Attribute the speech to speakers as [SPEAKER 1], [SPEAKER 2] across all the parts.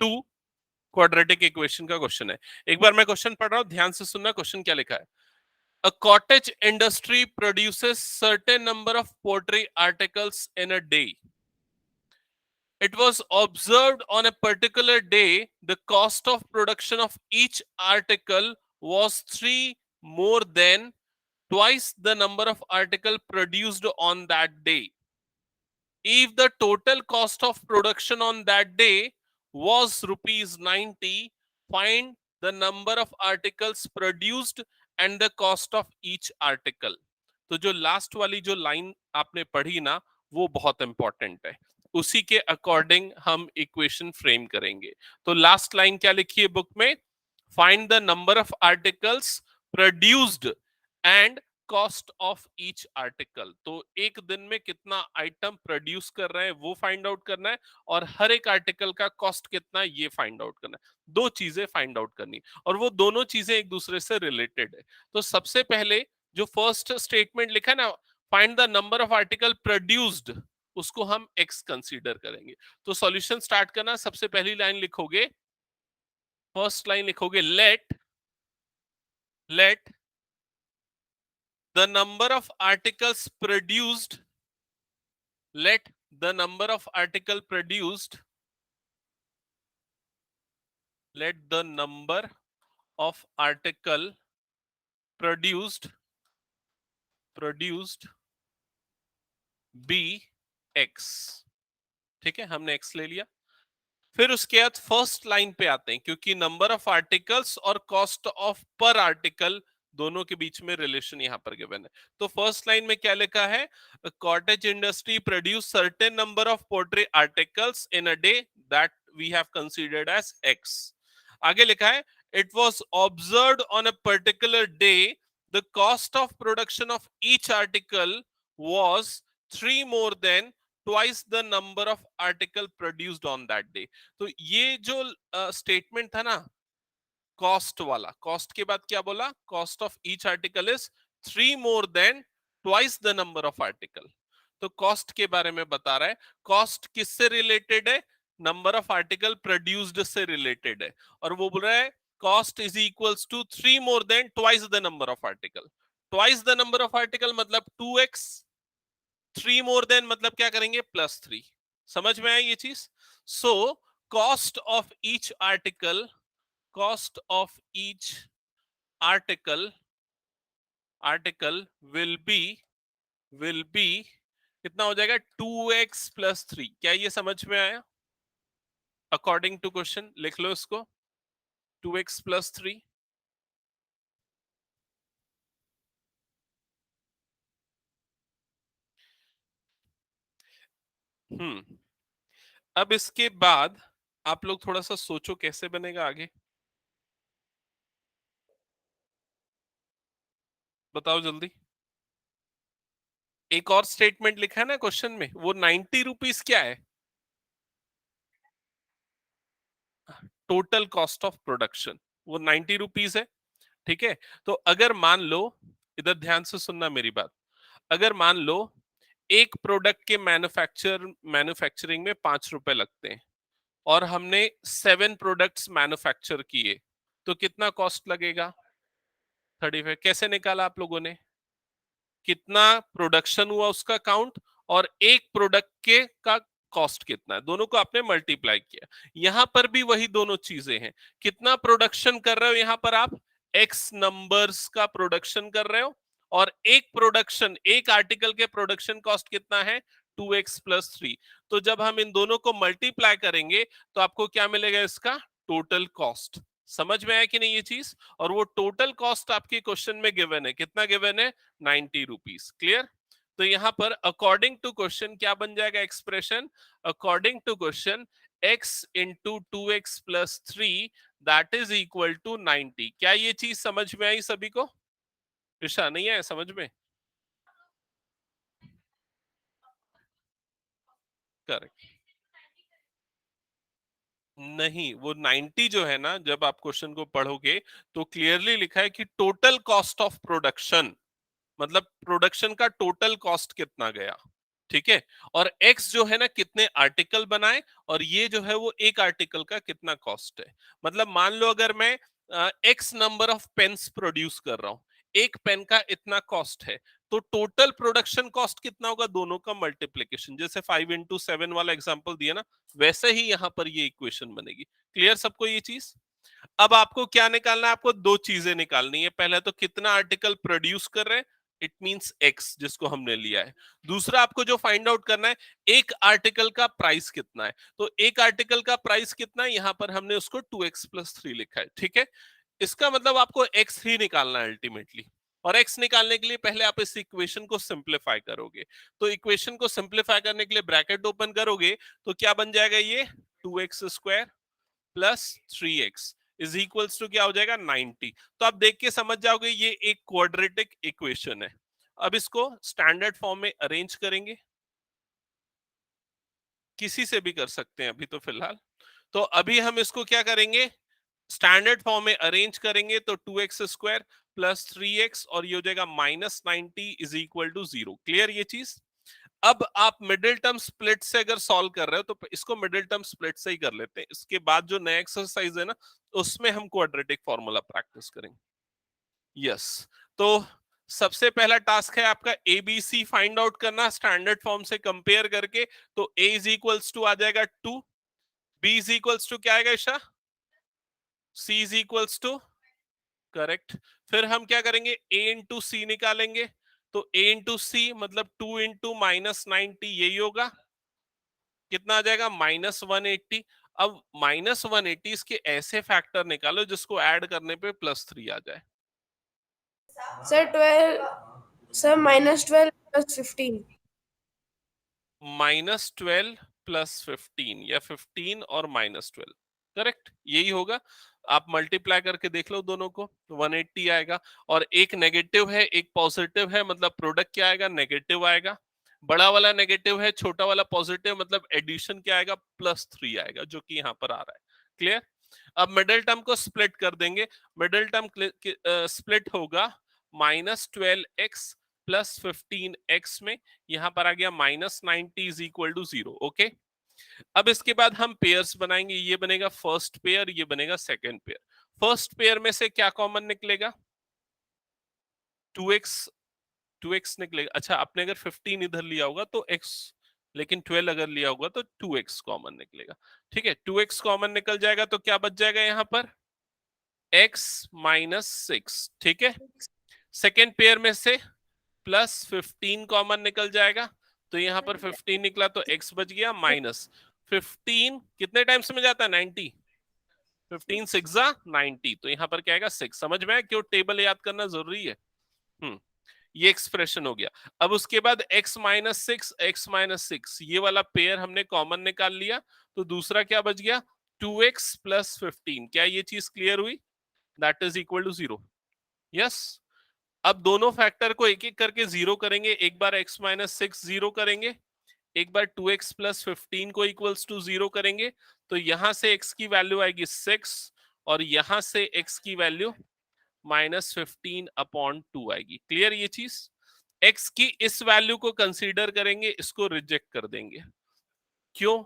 [SPEAKER 1] To quadratic equation का question है। एक बार मैं क्वेश्चन पढ़ रहा हूं, ध्यान से सुनना क्वेश्चन क्या लिखा है। A cottage industry produces certain number of poultry articles in a day. It was observed on a particular day the cost of production of each article was 3 more than twice the number of article produced on that day. If the total cost of production on that day was rupees 90, find the number of articles produced and the cost of each article. तो जो last वाली जो line आपने पढ़ी ना, वो बहुत important है। उसी के अकॉर्डिंग हम इक्वेशन फ्रेम करेंगे। तो लास्ट लाइन क्या लिखी है बुक में? Find the number of articles produced and cost of each article. तो एक दिन में कितना आइटम प्रोड्यूस कर रहे हैं वो फाइंड आउट करना है, और हर एक आर्टिकल का कॉस्ट कितना है ये फाइंड आउट करना है। दो चीजें फाइंड आउट करनी, और वो दोनों चीजें एक दूसरे से रिलेटेड है। तो सबसे पहले जो फर्स्ट स्टेटमेंट लिखा है ना, find the number of article produced, उसको हम एक्स कंसीडर करेंगे। तो सॉल्यूशन स्टार्ट करना, सबसे पहली लाइन लिखोगे, फर्स्ट लाइन लिखोगे, late the number of articles produced, let the number of article produced, let the number of article produced be x. ठीक है, हमने x ले लिया। फिर उसके बाद फर्स्ट लाइन पे आते हैं, क्योंकि नंबर ऑफ आर्टिकल्स और कॉस्ट ऑफ पर आर्टिकल दोनों के बीच में रिलेशन यहां पर गिवन है। तो फर्स्ट लाइन में क्या लिखा है? Cottage industry produce certain number of poultry articles in a day that we have considered as X. आगे लिखा है, it was observed on a particular day the cost of production of each article was 3 more than twice the number of article produced on that day. तो ये जो statement था ना cost वाला, cost के बाद क्या बोला? Cost of each article is 3 more than twice the number of article. तो कॉस्ट के बारे में बता रहा है। कॉस्ट किससे रिलेटेड है? नंबर ऑफ आर्टिकल प्रोड्यूस्ड से रिलेटेड है। और वो बोल रहा है cost is equals to 3 more than twice the number of article. Twice the number of article मतलब 2x, 3 मोर देन मतलब क्या करेंगे? +3। समझ में आया ये चीज? So cost of each article, cost of each article will be कितना हो जाएगा? 2x + 3। क्या ये समझ में आया? अकॉर्डिंग टू क्वेश्चन लिख लो इसको, 2x + 3। अब इसके बाद आप लोग थोड़ा सा सोचो कैसे बनेगा आगे, बताओ जल्दी। एक और स्टेटमेंट लिखा है ना क्वेश्चन में, वो 90 रुपीज क्या है? टोटल कॉस्ट ऑफ प्रोडक्शन, वो 90 रुपीज है। ठीक है, तो अगर मान लो, इधर ध्यान से सुनना मेरी बात, अगर मान लो एक प्रोडक्ट के मैन्युफैक्चरिंग में 5 रुपए लगते हैं, और हमने 7 प्रोडक्ट्स मैन्युफैक्चर किए, तो कितना कॉस्ट लगेगा? 35। कैसे निकाला आप लोगों ने? कितना प्रोडक्शन हुआ उसका काउंट, और एक प्रोडक्ट के का कॉस्ट कितना है, दोनों को आपने मल्टीप्लाई किया। यहां पर भी वही दोनों चीजें हैं। कितना प्रोडक्शन कर रहे हो यहां पर आप? एक्स नंबर्स का प्रोडक्शन कर रहे हो, और एक प्रोडक्शन, एक आर्टिकल के प्रोडक्शन कॉस्ट कितना है? 2x + 3। तो जब हम इन दोनों को मल्टीप्लाई करेंगे तो आपको क्या मिलेगा? इसका टोटल कॉस्ट। समझ में आया कि नहीं ये चीज? और वो टोटल कॉस्ट आपके क्वेश्चन में गिवन है, कितना गिवन है? 90 रुपीज। क्लियर? तो यहां पर अकॉर्डिंग टू क्वेश्चन क्या बन जाएगा expression? According to question x into 2x + 3 that is equal to 90। क्या ये चीज समझ में आई सभी को? ईशा नहीं है समझ में? करेक्ट। नहीं, वो 90 जो है ना, जब आप क्वेश्चन को पढ़ोगे तो क्लियरली लिखा है कि टोटल कॉस्ट ऑफ प्रोडक्शन, मतलब प्रोडक्शन का टोटल कॉस्ट कितना गया। ठीक है, और एक्स जो है ना कितने आर्टिकल बनाए, और ये जो है वो एक आर्टिकल का कितना कॉस्ट है। मतलब मान लो अगर मैं X number of pens produce कर रहा हूं, एक पेन का इतना कॉस्ट है, तो टोटल प्रोडक्शन कॉस्ट कितना होगा, दोनों का मल्टीप्लीकेशन। जैसे 5 into 7 वाला एग्जांपल दिया ना, वैसे ही यहां पर ये इक्वेशन बनेगी। क्लियर सबको ये चीज? अब आपको क्या निकालना है, आपको दो चीजें निकालनी है। पहले तो कितना आर्टिकल प्रोड्यूस कर रहे हैं, इट मींस एक्स जिसको हमने लिया है। दूसरा आपको जो फाइंड आउट करना है, एक आर्टिकल का प्राइस कितना है। तो एक आर्टिकल का प्राइस कितना है, यहां पर हमने उसको 2x+3 लिखा है। ठीक है, इसका मतलब आपको एक्स ही निकालना है अल्टीमेटली। और एक्स निकालने के लिए पहले आप इस इक्वेशन को सिंप्लीफाई करोगे। तो इक्वेशन को सिंप्लीफाई करने के लिए ब्रैकेट ओपन करोगे तो क्या बन जाएगा, ये 2x² plus 3x is equals to क्या हो जाएगा, 90। तो आप देख के समझ जाओगे ये एक क्वाड्रेटिक इक्वेशन है। अब इसको स्टैंडर्ड फॉर्म में अरेंज करेंगे, किसी से भी कर सकते हैं अभी तो फिलहाल। तो अभी हम इसको क्या करेंगे, स्टैंडर्ड फॉर्म में अरेंज करेंगे। तो 2x² प्लस 3x और ये हो जाएगा -90 इज इक्वल टू 0। क्लियर ये चीज? अब आप मिडिल टर्म स्प्लिट से अगर सॉल्व कर रहे हो तो इसको मिडिल टर्म स्प्लिट से ही कर लेते हैं। इसके बाद जो नया एक्सरसाइज है ना, उसमें हम क्वाड्रेटिक फॉर्मूला प्रैक्टिस करेंगे। यस, तो सबसे पहला टास्क है आपका एबीसी फाइंड आउट करना स्टैंडर्ड फॉर्म से कंपेयर करके। तो a इज इक्वल्स टू आ जाएगा 2, b इज इक्वल्स टू क्या आएगा Isha, c is equals to, correct. फिर हम क्या करेंगे, a इंटू सी निकालेंगे। तो a इंटू सी मतलब 2 इंटू -90 यही होगा, कितना आ जाएगा, -180। अब -180 इसके ऐसे फैक्टर निकालो जिसको ऐड करने पे +3 आ जाए।
[SPEAKER 2] Sir 12, sir -12 + 15।
[SPEAKER 1] -12 प्लस 15 या 15 और -12, करेक्ट यही होगा। आप मल्टीप्लाई करके देख लो दोनों को, 180 आएगा। और एक नेगेटिव है एक पॉजिटिव है, मतलब प्रोडक्ट क्या आएगा, नेगेटिव आएगा। बड़ा वाला नेगेटिव है, छोटा वाला पॉजिटिव, मतलब एडिशन क्या आएगा, +3 आएगा, जो कि यहाँ पर आ रहा है। क्लियर? अब मिडिल टर्म को स्प्लिट कर देंगे। मिडिल टर्म स्प्लिट होगा -12x प्लस 15x में, यहां पर आ गया -90 इज इक्वल टू 0। ओके, अब इसके बाद हम पेयर्स बनाएंगे। ये बनेगा फर्स्ट पेयर, ये बनेगा सेकंड पेयर। फर्स्ट पेयर में से क्या कॉमन निकलेगा, 2x, 2x निकलेगा। अच्छा, आपने अगर 15 इधर लिया होगा तो x, लेकिन 12 अगर लिया होगा तो 2x कॉमन निकलेगा। ठीक है, 2x कॉमन निकल जाएगा तो क्या बच जाएगा यहाँ पर, x -6। ठीक है, सेकेंड पेयर में से +15 कॉमन निकल जाएगा। तो यहां पर 15 निकला तो x बच गया -15 कितने टाइम्स में जाता है, 90। 15 6 90, तो यहां पर क्या आएगा 6। समझ में आया क्यों टेबल याद करना जरूरी है? ये एक्सप्रेशन हो गया। अब उसके बाद x -6 x -6 ये वाला पेयर हमने कॉमन निकाल लिया। तो दूसरा क्या बच गया, 2x प्लस 15। क्या ये चीज क्लियर हुई? That is equal to 0। Yes, अब दोनों फैक्टर को एक एक करके 0 करेंगे। एक बार x -6 0 करेंगे, एक बार 2x प्लस 15 को इक्वल्स टू 0 करेंगे। तो यहां से x की वैल्यू आएगी 6 और यहां से x की वैल्यू -15/2 आएगी। क्लियर ये चीज? x की इस वैल्यू को कंसीडर करेंगे, इसको रिजेक्ट कर देंगे। क्यों?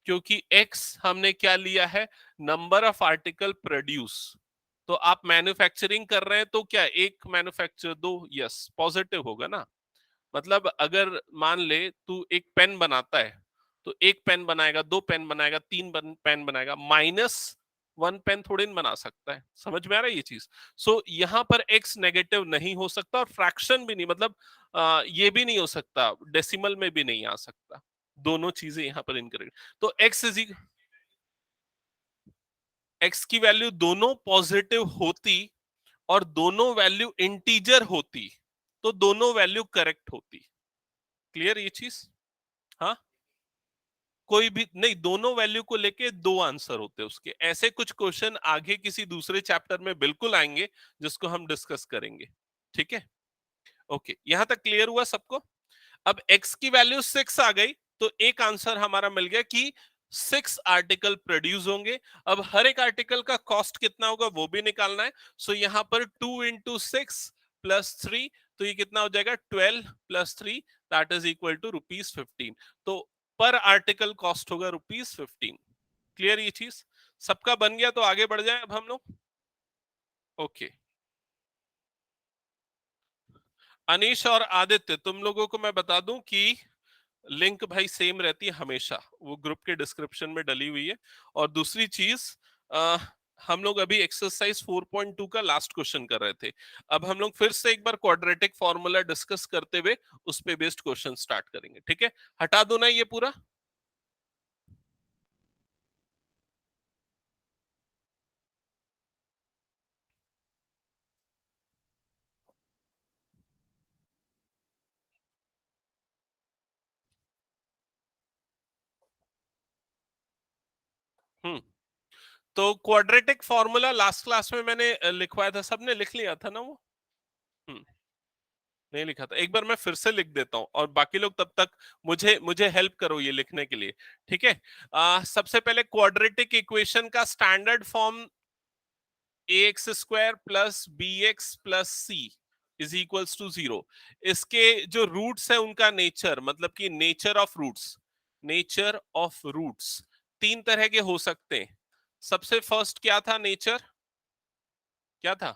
[SPEAKER 1] क्योंकि x हमने क्या लिया है, नंबर ऑफ आर्टिकल प्रोड्यूस। तो आप मैन्युफैक्चरिंग कर रहे हैं तो क्या एक मैन्युफैक्चर दो, यस पॉजिटिव होगा ना। मतलब अगर मान ले तू एक पेन बनाता है, तो एक पेन बनाएगा, दो पेन बनाएगा, तीन पेन बनाएगा, -1 पेन थोड़ी ना बना सकता है। समझ में आ रहा है ये चीज? सो यहाँ पर x नेगेटिव नहीं हो सकता और फ्रैक्शन भी नहीं, मतलब ये भी नहीं हो सकता, डेसिमल में भी नहीं आ सकता। दोनों चीजें यहाँ पर इनकरेक्ट। तो x की वैल्यू दोनों पॉजिटिव होती और दोनों वैल्यू इंटीजर होती तो दोनों वैल्यू करेक्ट होती। क्लियर ये चीज? हाँ, कोई भी नहीं, दोनों वैल्यू को लेके दो आंसर होते हैं उसके। ऐसे कुछ क्वेश्चन आगे किसी दूसरे चैप्टर में बिल्कुल आएंगे जिसको हम डिस्कस करेंगे। ठीक है, ओके, यहां तक क्लियर हुआ सबको? अब x की वैल्यू 6 आ गई तो एक आंसर हमारा मिल गया कि 6 आर्टिकल प्रोड्यूस होंगे। अब हर एक आर्टिकल का कॉस्ट कितना होगा वो भी निकालना है। सो यहां पर 2 × 6 + 3, तो ये कितना हो जाएगा, 12 + 3 दैट इज इक्वल टू ₹15। तो पर आर्टिकल कॉस्ट होगा ₹15। क्लियर ये चीज? सबका बन गया तो आगे बढ़ जाए अब हम लोग। ओके, अनीश और आदित्य, तुम लोगों को मैं बता दूं कि लिंक भाई सेम रहती है हमेशा, वो ग्रुप के डिस्क्रिप्शन में डली हुई है। और दूसरी चीज, अ, हम लोग अभी एक्सरसाइज 4.2 का लास्ट क्वेश्चन कर रहे थे। अब हम लोग फिर से एक बार क्वाड्रेटिक फॉर्मूला डिस्कस करते हुए उस पे बेस्ड क्वेश्चन स्टार्ट करेंगे। ठीक है, हटा दो ना ये पूरा। हम्म, तो क्वाड्रेटिक फॉर्मूला लास्ट क्लास में मैंने लिखवाया था, सबने लिख लिया था ना वो? हम्म, नहीं लिखा था, एक बार मैं फिर से लिख देता हूं और बाकी लोग तब तक मुझे मुझे हेल्प करो ये लिखने के लिए। ठीक है, सबसे पहले क्वाड्रेटिक इक्वेशन का standard form ax² plus bx plus c is equals to 0। इसके जो रूट्स है उनका नेचर, मतलब कि nature of roots, nature of roots तीन तरह के हो सकते हैं। सबसे फर्स्ट क्या था नेचर, क्या था?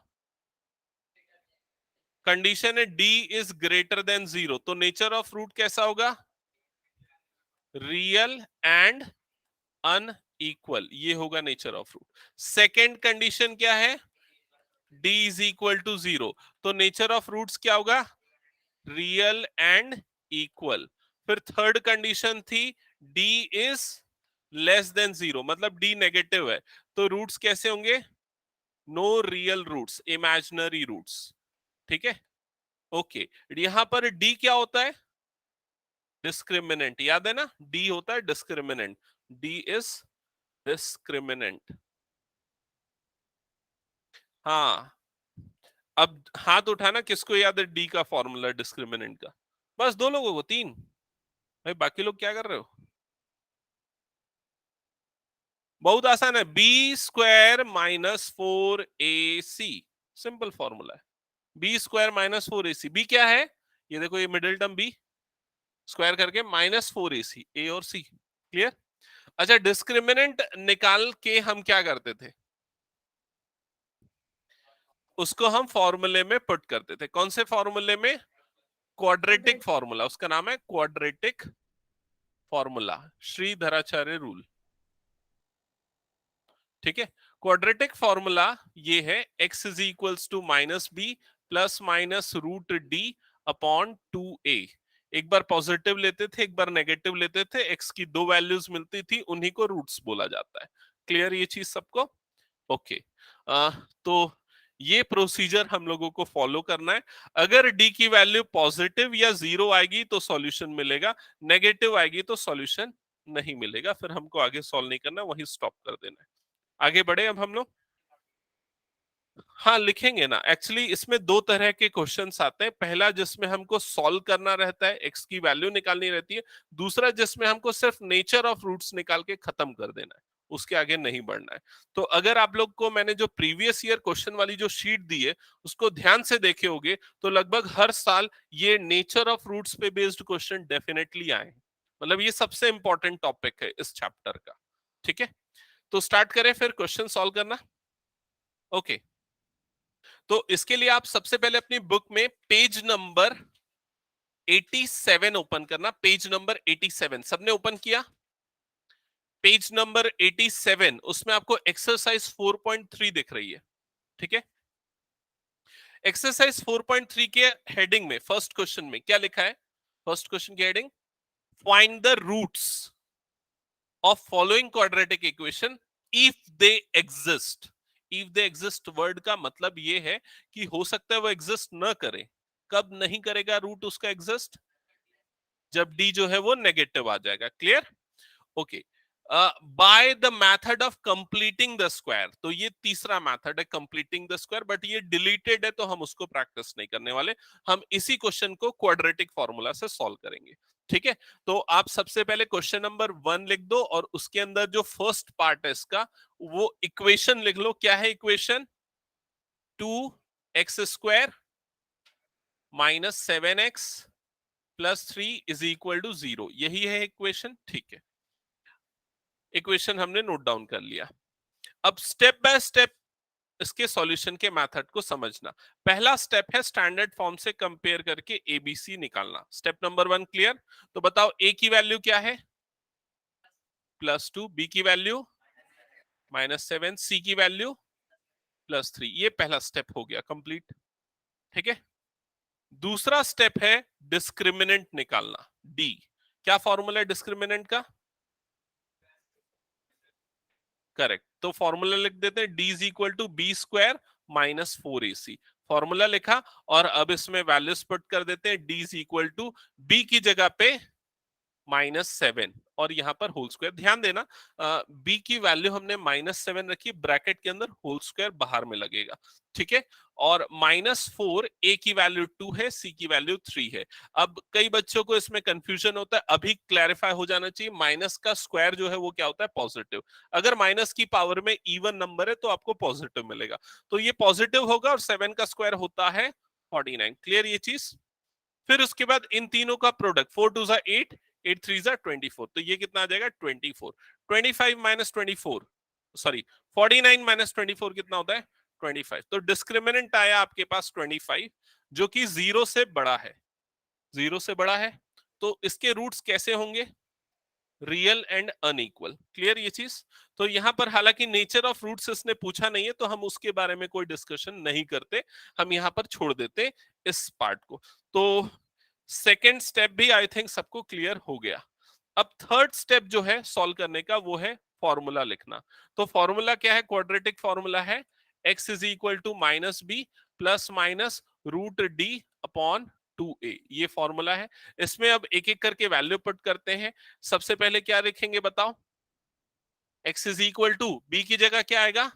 [SPEAKER 1] कंडीशन है d इज ग्रेटर देन 0, तो नेचर ऑफ रूट कैसा होगा? रियल एंड अनइक्वल, ये होगा nature of root. Second condition क्या है? d इज इक्वल टू 0, तो नेचर ऑफ रूट्स क्या होगा? Real and equal. फिर थर्ड कंडीशन थी d इज लेस देन 0, मतलब d नेगेटिव है, तो रूट्स कैसे होंगे? No real roots, imaginary roots. ठीक है, ओके। यहां पर d क्या होता है? डिस्क्रिमिनेंट, याद है ना, d होता है डिस्क्रिमिनेंट, d इज डिस्क्रिमिनेंट। हाँ, अब हाथ उठाना किसको याद है डी का फॉर्मूला डिस्क्रिमिनेंट का? बस दो लोगों को, तीन? भाई बाकी लोग क्या कर रहे हो? बहुत आसान है, b² - 4ac, सिंपल फॉर्मूला है। b² - 4ac, b क्या है? ये देखो, ये मिडिल टर्म b स्क्वायर करके -4ac, a और c। क्लियर? अच्छा, डिस्क्रिमिनेंट निकाल के हम क्या करते थे? उसको हम फॉर्मूले में पुट करते थे। कौन से फॉर्मूले में? क्वाड्रेटिक फॉर्मूला, उसका नाम है क्वाड्रेटिक फॉर्मूला, श्रीधराचार्य रूल। ठीक है, क्वाड्रेटिक फॉर्मूला ये है, x is equals to -b plus minus root D upon 2a। एक बार पॉजिटिव लेते थे, एक बार नेगेटिव लेते थे, x की दो वैल्यूज मिलती थी, उन्हीं को रूट्स बोला जाता है। क्लियर ये चीज सबको? ओके, तो ये प्रोसीजर हम लोगों को फॉलो करना है। अगर d की वैल्यू पॉजिटिव या 0 आएगी तो सॉल्यूशन मिलेगा, नेगेटिव आएगी तो सॉल्यूशन नहीं मिलेगा, फिर हमको आगे सॉल्व नहीं करना, वही स्टॉप कर देना है। आगे बढ़े अब हम लोग। हाँ लिखेंगे ना, एक्चुअली इसमें दो तरह के क्वेश्चंस आते हैं। पहला जिसमें हमको सॉल्व करना रहता है, एक्स की वैल्यू निकालनी रहती है। दूसरा जिसमें हमको सिर्फ नेचर ऑफ रूट्स निकाल के खत्म कर देना है, उसके आगे नहीं बढ़ना है। तो अगर आप लोग को मैंने जो प्रीवियस ईयर क्वेश्चन वाली जो शीट दी है उसको ध्यान से देखे होगे, तो लगभग हर साल ये नेचर ऑफ रूट्स पे बेस्ड क्वेश्चन डेफिनेटली आए, मतलब ये सबसे इंपॉर्टेंट टॉपिक है इस चैप्टर का। ठीक है, तो स्टार्ट करें फिर क्वेश्चन सॉल्व करना। ओके, तो इसके लिए आप सबसे पहले अपनी बुक में पेज नंबर 87 ओपन करना। पेज नंबर 87 सबने ओपन किया? पेज नंबर 87, उसमें आपको एक्सरसाइज 4.3 दिख रही है। ठीक है, एक्सरसाइज 4.3 के हेडिंग में फर्स्ट क्वेश्चन में क्या लिखा है? फर्स्ट क्वेश्चन की heading, find the roots of following quadratic equation if they exist. If they exist word का मतलब ये है कि हो सकता है वो एग्जिस्ट न करे। कब नहीं करेगा रूट उसका एग्जिस्ट? जब डी जो है वो नेगेटिव आ जाएगा। Clear? Okay, by the method of completing the square, तो ये तीसरा मेथड है कंप्लीटिंग द स्क्वायर, बट ये डिलीटेड है तो हम उसको प्रैक्टिस नहीं करने वाले। हम इसी क्वेश्चन को क्वाड्रेटिक फॉर्मूला से सॉल्व करेंगे। ठीक है, तो आप सबसे पहले क्वेश्चन नंबर 1 लिख दो और उसके अंदर जो फर्स्ट पार्ट है इसका वो इक्वेशन लिख लो। क्या है equation? 2x² - 7x +3 is equal to 0, यही है इक्वेशन। ठीक है, इक्वेशन हमने नोट डाउन कर लिया। अब स्टेप बाय स्टेप इसके सॉल्यूशन के मेथड को समझना। पहला स्टेप है स्टैंडर्ड फॉर्म से कंपेयर करके एबीसी निकालना। Step number 1 clear? तो बताओ ए की वैल्यू क्या है? +2, बी की वैल्यू -7, सी की वैल्यू +3। ये पहला स्टेप हो गया कंप्लीट। ठीक है, दूसरा स्टेप है डिस्क्रिमिनेंट निकालना, डी। क्या फॉर्मूला है डिस्क्रिमिनेंट का? करेक्ट, तो फॉर्मूला लिख देते हैं, D is equal to B² -4AC। Formula लिखा और अब इसमें वैल्यूज पुट कर देते हैं। D is equal to B की जगह पे -7 और यहाँ पर होल स्क्वायर। ध्यान देना, बी की वैल्यू हमने -7 रखी, ब्रैकेट के अंदर होल स्क्वायर बाहर में लगेगा। ठीक है, और -4 ए की वैल्यू 2 है, सी की वैल्यू 3 है। अब कई बच्चों को इसमें कंफ्यूजन होता है, अभी क्लैरिफाई हो जाना चाहिए। माइनस का स्क्वायर जो है वो क्या होता है? पॉजिटिव। अगर माइनस की पावर में इवन नंबर है तो आपको पॉजिटिव मिलेगा, तो ये पॉजिटिव होगा और 7 का स्क्वायर होता है 49। क्लियर ये चीज? फिर उसके बाद इन तीनों का प्रोडक्ट, 4 2 जा 8, 8 3 जा 24, तो ये कितना आ जाएगा? 24। 25 माइनस 24, सॉरी 49 माइनस 24 कितना होता है? 25। तो डिस्क्रिमिनेंट आया आपके पास 25, जो कि 0 से बड़ा है। 0 से बड़ा है तो इसके रूट्स कैसे होंगे? Real and unequal. क्लियर ये चीज? तो यहां पर हालांकि नेचर ऑफ रूट्स इसने पूछा नहीं है, तो हम उसके बारे में कोई डिस्कशन नहीं करते, हम यहां पर छोड़ देते इस पार्ट को। तो सेकेंड स्टेप भी आई थिंक सबको क्लियर हो गया। अब थर्ड स्टेप जो है सॉल्व करने का, वो है फॉर्मूला लिखना। तो फॉर्मूला क्या है? क्वाड्रेटिक फॉर्मूला है, x is equal to -b plus minus √d/2a। ये फॉर्मूला है। इसमें अब एक एक करके वैल्यू पुट करते हैं। सबसे पहले क्या लिखेंगे बताओ? x is equal to, b की जगह क्या आएगा?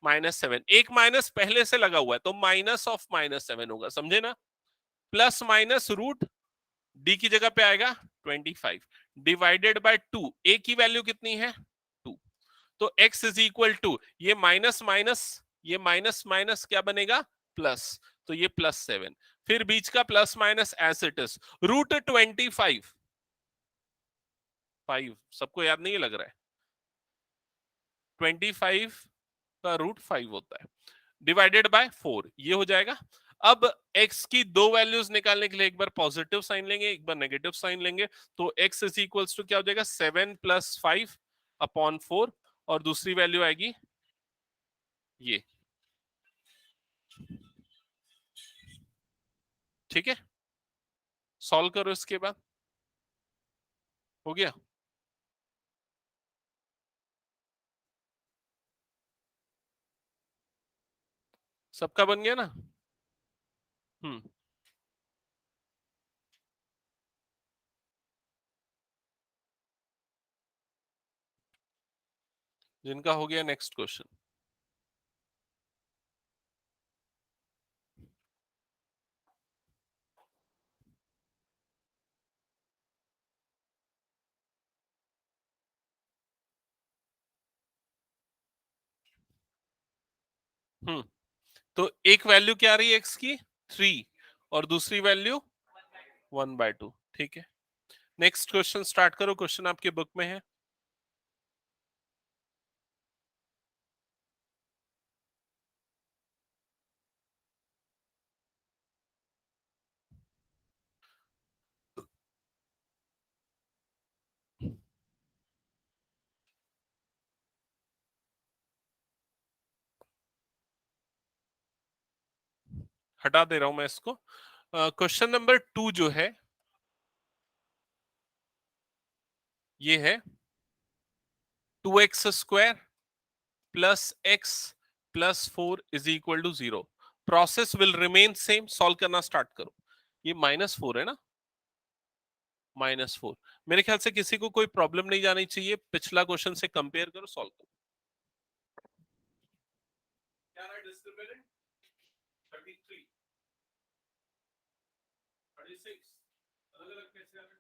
[SPEAKER 1] -7। एक माइनस पहले से लगा हुआ है तो माइनस ऑफ -7 होगा, समझे ना? प्लस माइनस रूट, डी की जगह पे आएगा 25 डिवाइडेड बाय 2। ए की वैल्यू कितनी है? 2। तो x इज इक्वल टू, ये माइनस माइनस, ये माइनस माइनस क्या बनेगा? प्लस, तो ये +7। फिर बीच का plus minus as it is, √25। 5 सबको याद नहीं लग रहा है? 25 का √5 होता है, डिवाइडेड बाय 4, ये हो जाएगा। अब x की दो वैल्यूज निकालने के लिए एक बार पॉजिटिव साइन लेंगे, एक बार नेगेटिव साइन लेंगे। तो x इज इक्वल्स टू क्या हो जाएगा? 7 + 5/4, और दूसरी वैल्यू आएगी ये। ठीक है, सॉल्व करो इसके बाद। हो गया? सबका बन गया ना? हम्म, जिनका हो गया नेक्स्ट क्वेश्चन। हम्म, तो एक वैल्यू क्या आ रही है x की? 3, और दूसरी वैल्यू 1/2। ठीक है, नेक्स्ट क्वेश्चन स्टार्ट करो। क्वेश्चन आपके बुक में है। हटा दे रहा हूं मैं इसको। क्वेश्चन नंबर 2 जो है ये है 2x² plus x plus 4 is equal to 0। Process will remain same. Solve करना स्टार्ट करो। ये -4 है ना? -4। मेरे ख्याल से किसी को कोई प्रॉब्लम नहीं जानी चाहिए। पिछला क्वेश्चन से कंपेयर करो, सॉल्व करो। क्या रहा है डिस्क्रिमिनेंट? 33, 36, अलग अलग कैसे आ रहे हैं?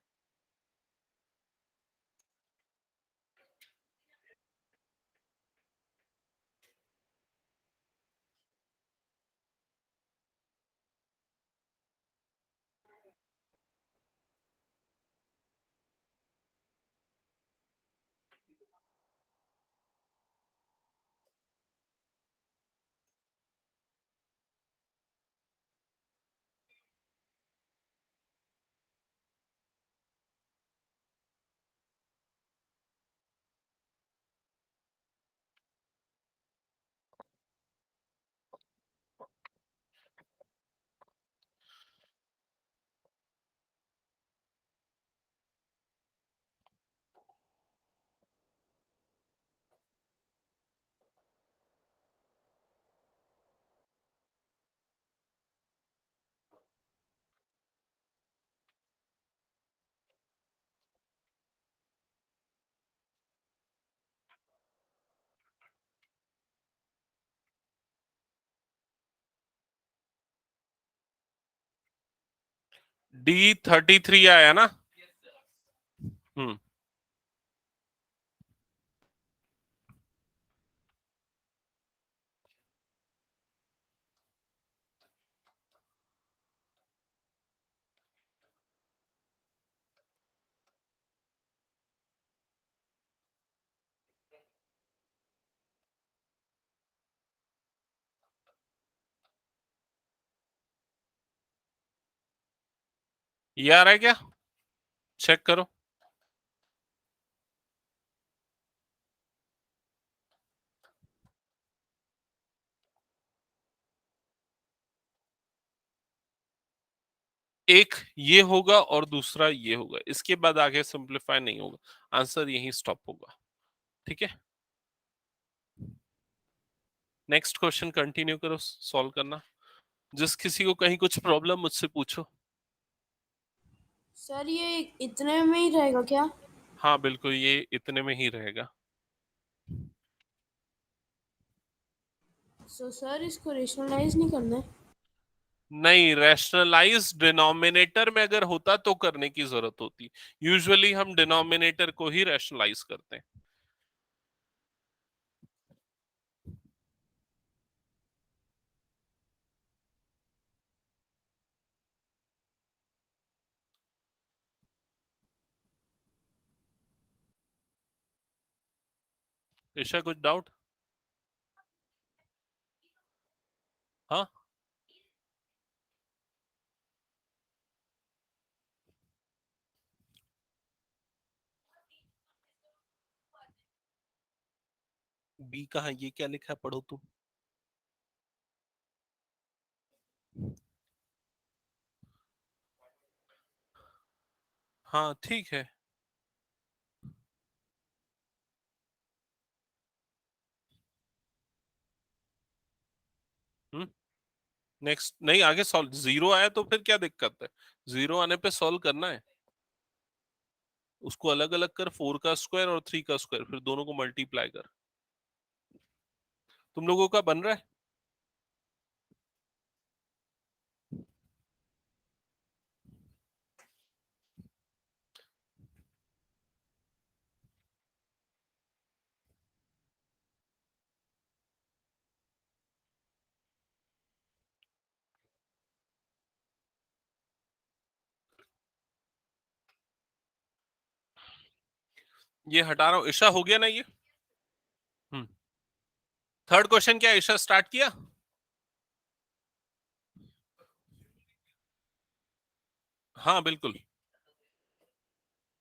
[SPEAKER 1] D33 आया ना? हम्म। ये आ रहा है क्या? चेक करो। एक ये होगा और दूसरा ये होगा, इसके बाद आगे सिंप्लीफाई नहीं होगा, आंसर यही स्टॉप होगा। ठीक है, नेक्स्ट क्वेश्चन कंटिन्यू करो सॉल्व करना। जिस किसी को कहीं कुछ प्रॉब्लम मुझसे पूछो।
[SPEAKER 2] सर ये इतने में ही रहेगा क्या?
[SPEAKER 1] हाँ बिल्कुल, ये इतने में ही रहेगा।
[SPEAKER 2] सर इसको रेशनलाइज नहीं करना है?
[SPEAKER 1] नहीं, रैशनलाइज डिनोमिनेटर में अगर होता तो करने की जरूरत होती। यूजुअली हम डिनोमिनेटर को ही रैशनलाइज करते हैं। ईशा कुछ डाउट? हाँ, बी कहाँ, ये क्या लिखा है, पढ़ो तुम। हाँ ठीक है। हम्म। नेक्स्ट, नहीं आगे सॉल्व, जीरो आया तो फिर क्या दिक्कत है? जीरो आने पे सॉल्व करना है। उसको अलग अलग कर, 4 का स्क्वायर और 3 का स्क्वायर, फिर दोनों को मल्टीप्लाई कर। तुम लोगों का बन रहा है? ये हटा रहा हूं। ईशा हो गया ना ये? हम्म। थर्ड क्वेश्चन क्या ईशा स्टार्ट किया? हाँ बिल्कुल,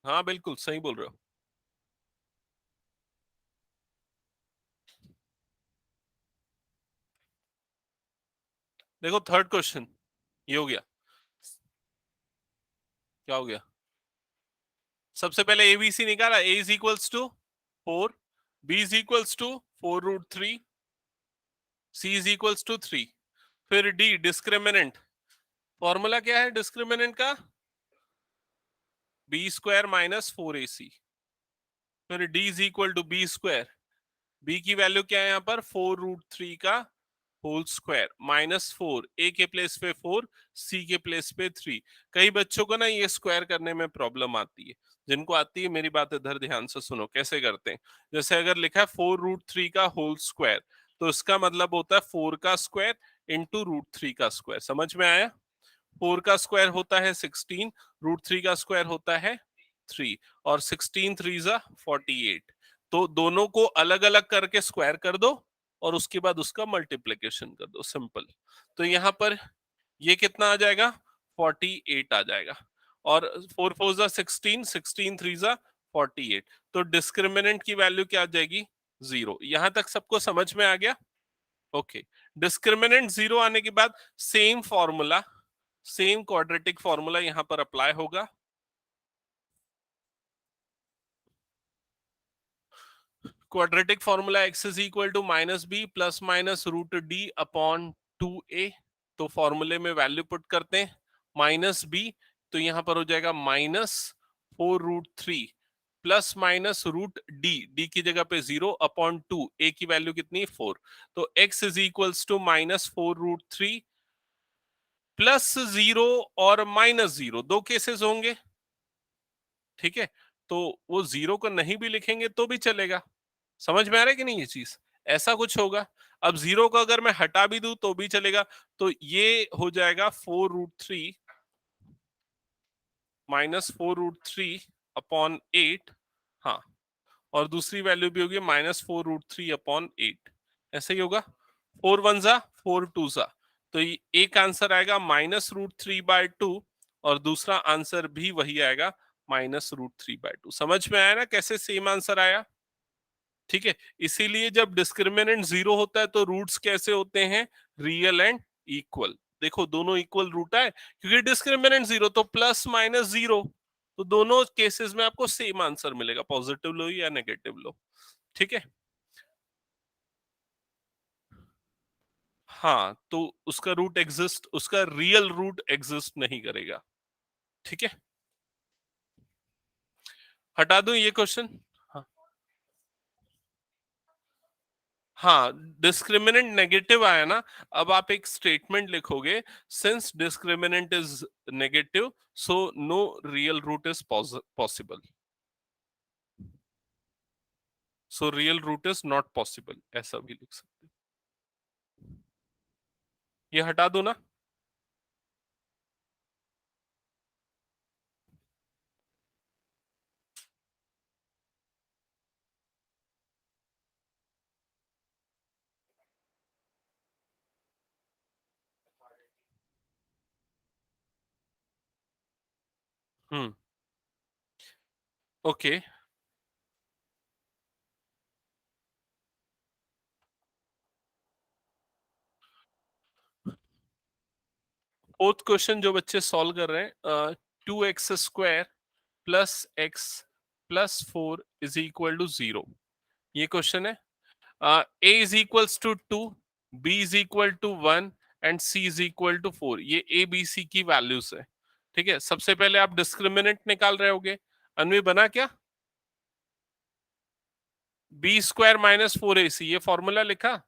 [SPEAKER 1] हाँ बिल्कुल सही बोल रहे हो। देखो थर्ड क्वेश्चन ये हो गया। क्या हो गया? सबसे पहले एबीसी निकाला, A is equals to 4, B is equals to 4√3, C is equals to 3। फिर डी डिस्क्रिमिनेंट, फॉर्मूला क्या है डिस्क्रिमिनेंट का? B square minus 4ac। फिर D is equal to B square, B की वैल्यू क्या है यहाँ पर? 4√3 का होल स्क्वायर माइनस 4, ए के प्लेस पे 4, सी के प्लेस पे 3। कई बच्चों को ना ये स्क्वायर करने में प्रॉब्लम आती है। जिनको आती है मेरी बात इधर ध्यान से सुनो कैसे करते हैं। जैसे अगर लिखा है 4√3 का होल स्क्वायर, तो इसका मतलब होता है 4 का स्क्वायर इंटू √3 का स्क्वायर। समझ में आया? 4 का स्क्वायर होता है 16, √3 का स्क्वायर होता है 3, और 16 3 जा 48। तो दोनों को अलग अलग करके स्क्वायर कर दो और उसके बाद उसका मल्टीप्लीकेशन कर दो, सिंपल। तो यहाँ पर ये कितना आ जाएगा? 48 आ जाएगा। और 4 4 जा 16, 16 3 जा 48। तो डिस्क्रिमिनेंट की वैल्यू क्या आ जाएगी? 0। यहां तक सबको समझ में आ गया? ओके। डिस्क्रिमिनेंट 0 आने के बाद same formula, same quadratic formula यहां पर अप्लाई होगा। Quadratic formula x is equal to minus B plus minus root D upon 2a। तो फॉर्मूले में वैल्यू पुट करते हैं, माइनस बी, तो यहां पर हो जाएगा minus 4√3 plus minus root D, D की जगह पे 0 अपॉन 2, a की वैल्यू कितनी? 4। तो x is equals to minus 4√3 +0 और -0 दो केसेस होंगे, ठीक है। तो वो 0 को नहीं भी लिखेंगे तो भी चलेगा। समझ में आ रहा है कि नहीं ये चीज? ऐसा कुछ होगा। अब 0 को अगर मैं हटा भी दूं तो भी चलेगा। तो ये हो जाएगा 4√3 -4√3 अपॉन 8। हाँ, और दूसरी वैल्यू भी होगी -4√3 अपॉन 8। ऐसे ही होगा। 4 वन जा 4 टू जा। तो एक आंसर आएगा -√3/2 और दूसरा आंसर भी वही आएगा -√3/2। समझ में आया ना कैसे सेम आंसर आया? ठीक है। इसीलिए जब डिस्क्रिमिनेंट 0 होता है तो रूट्स कैसे होते हैं? Real and equal. देखो दोनों इक्वल रूट है क्योंकि डिस्क्रिमिनेंट 0, तो +-0, तो दोनों केसेस में आपको सेम आंसर मिलेगा, पॉजिटिव लो या नेगेटिव लो। ठीक है। हाँ, तो उसका रूट एग्जिस्ट, उसका रियल रूट एग्जिस्ट नहीं करेगा। ठीक है। हटा दूं ये क्वेश्चन? हाँ, हाँ, डिस्क्रिमिनेंट नेगेटिव आया ना। अब आप एक स्टेटमेंट लिखोगे, since discriminant is negative so no real root is possible, so real root is not possible, ऐसा भी लिख सकते हैं। ये हटा दो ना। हम्म। ओके। फोर्थ क्वेश्चन जो बच्चे सॉल्व कर रहे हैं, 2x² + x + 4 is equal to 0, ये क्वेश्चन है। A is equals to 2, B is equal to 1 and C is equal to 4। ये A B C की वैल्यूज है। ठीक है। सबसे पहले आप डिस्क्रिमिनेंट निकाल रहे होगे। अन्वी बना क्या? B² - 4AC, ये फॉर्मूला लिखा।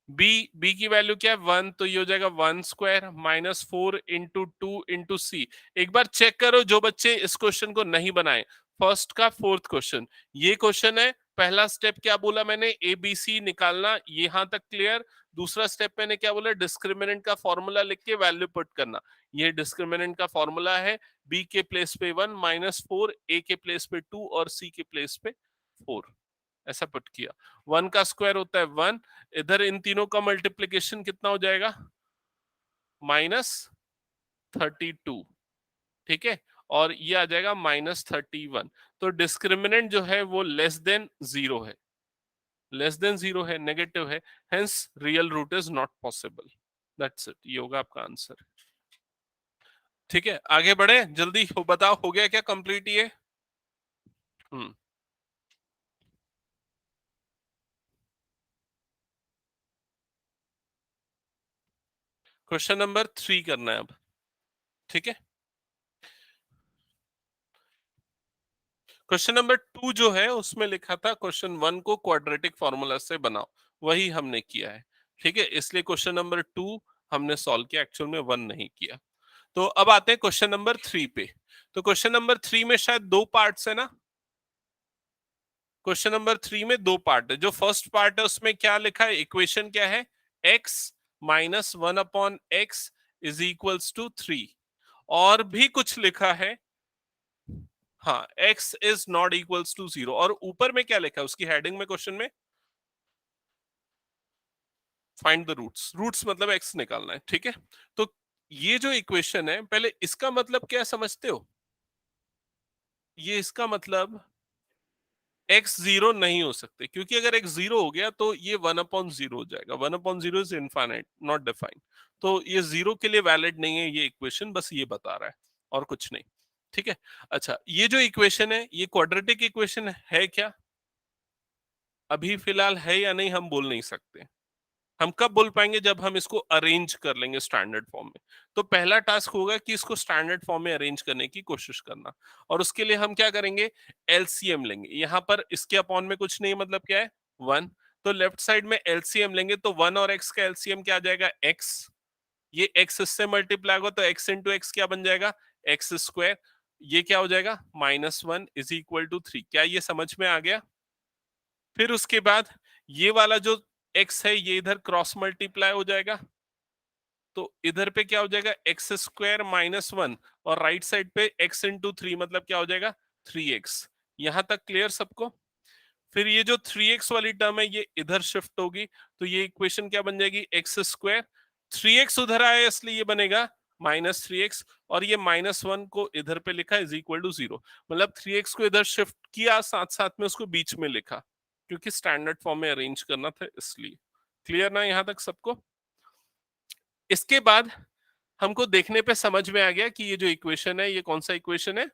[SPEAKER 1] बी की वैल्यू क्या है? 1, तो ये हो जाएगा 1² -4 इंटू 2 इंटू सी। एक बार चेक करो जो बच्चे इस क्वेश्चन को नहीं बनाए, फर्स्ट का फोर्थ क्वेश्चन, ये क्वेश्चन है। पहला स्टेप क्या बोला मैंने? ए बी सी निकालना, यहां तक क्लियर। दूसरा स्टेप मैंने क्या बोला? डिस्क्रिमिनेंट का फॉर्मूला लिख के वैल्यू पुट करना। ये डिस्क्रिमिनेंट का फॉर्मूला है, बी के प्लेस पे 1 -4, ए के प्लेस पे 2 और सी के प्लेस पे 4, ऐसा पुट किया। 1 का स्क्वायर होता है 1, इधर इन तीनों का मल्टीप्लीकेशन कितना हो जाएगा? -32। ठीक है। और ये आ जाएगा -31। तो डिस्क्रिमिनेंट जो है वो लेस देन 0 है, लेस देन 0 है, नेगेटिव है, hence real root is not possible. That's it, ये होगा आपका आंसर। ठीक है, आगे बढ़े जल्दी हो, बताओ हो गया क्या कंप्लीट ये? हम्म। क्वेश्चन नंबर 3 करना है अब। ठीक है। क्वेश्चन नंबर 2 जो है उसमें लिखा था क्वेश्चन 1 को क्वाड्रेटिक फॉर्मूला से बनाओ, वही हमने किया है। ठीक है, इसलिए क्वेश्चन नंबर 2 हमने सॉल्व किया, एक्चुअल में 1 नहीं किया। तो अब आते हैं क्वेश्चन नंबर 3 पे। तो क्वेश्चन नंबर 3 में शायद दो पार्ट्स है ना? क्वेश्चन नंबर 3 में दो पार्ट है। जो फर्स्ट पार्ट है उसमें क्या लिखा है? इक्वेशन क्या है? x -1/x is equals to 3। और भी कुछ लिखा है। हाँ, x is not equals to 0। और ऊपर में क्या लिखा है उसकी हेडिंग में, क्वेश्चन में? Find the roots. रूट्स मतलब x निकालना है। ठीक है। तो ये जो इक्वेशन है, पहले इसका मतलब क्या समझते हो? ये इसका मतलब x 0 नहीं हो सकते, क्योंकि अगर x 0 हो गया तो ये 1/0 हो जाएगा। 1/0 इज इनफाइनाइट, नॉट डिफाइंड। तो ये 0 के लिए वैलिड नहीं है ये इक्वेशन, बस ये बता रहा है और कुछ नहीं। ठीक है। अच्छा, ये जो इक्वेशन है ये क्वाड्रेटिक इक्वेशन है क्या? अभी फिलहाल है या नहीं हम बोल नहीं सकते। हम कब बोल पाएंगे? जब हम इसको अरेंज कर लेंगे स्टैंडर्ड फॉर्म में। तो पहला टास्क होगा कि इसको स्टैंडर्ड फॉर्म में अरेंज करने की कोशिश करना। और उसके लिए हम क्या करेंगे? एलसीएम लेंगे। यहां पर इसके अपॉन में कुछ नहीं, मतलब क्या है? 1। तो लेफ्ट साइड में एलसीएम लेंगे तो 1 और x का एलसीएम क्या आ जाएगा? x। ये x इससे मल्टीप्लाई होगा तो x इंटू एक्स क्या बन जाएगा, एक्स स्क्वायर। ये क्या हो जाएगा, -1 इज इक्वल टू 3। क्या ये समझ में आ गया? फिर उसके बाद ये वाला जो x है ये इधर क्रॉस मल्टीप्लाई हो जाएगा, तो इधर पे क्या हो जाएगा, एक्स स्क्वायर -1 और राइट साइड पे x इंटू 3 मतलब क्या हो जाएगा, 3x। यहां तक क्लियर सबको? फिर ये जो 3x वाली टर्म है ये इधर शिफ्ट होगी, तो ये इक्वेशन क्या बन जाएगी, एक्स स्क्वायर, 3x उधर आया इसलिए ये बनेगा -3x, और ये -1 को इधर पे लिखा इज इक्वल टू 0। मतलब 3x को इधर शिफ्ट किया, साथ साथ में उसको बीच में लिखा, क्योंकि स्टैंडर्ड फॉर्म में अरेंज करना था इसलिए। क्लियर ना यहां तक सबको? इसके बाद हमको देखने पे समझ में आ गया कि ये जो इक्वेशन है ये कौन सा इक्वेशन है,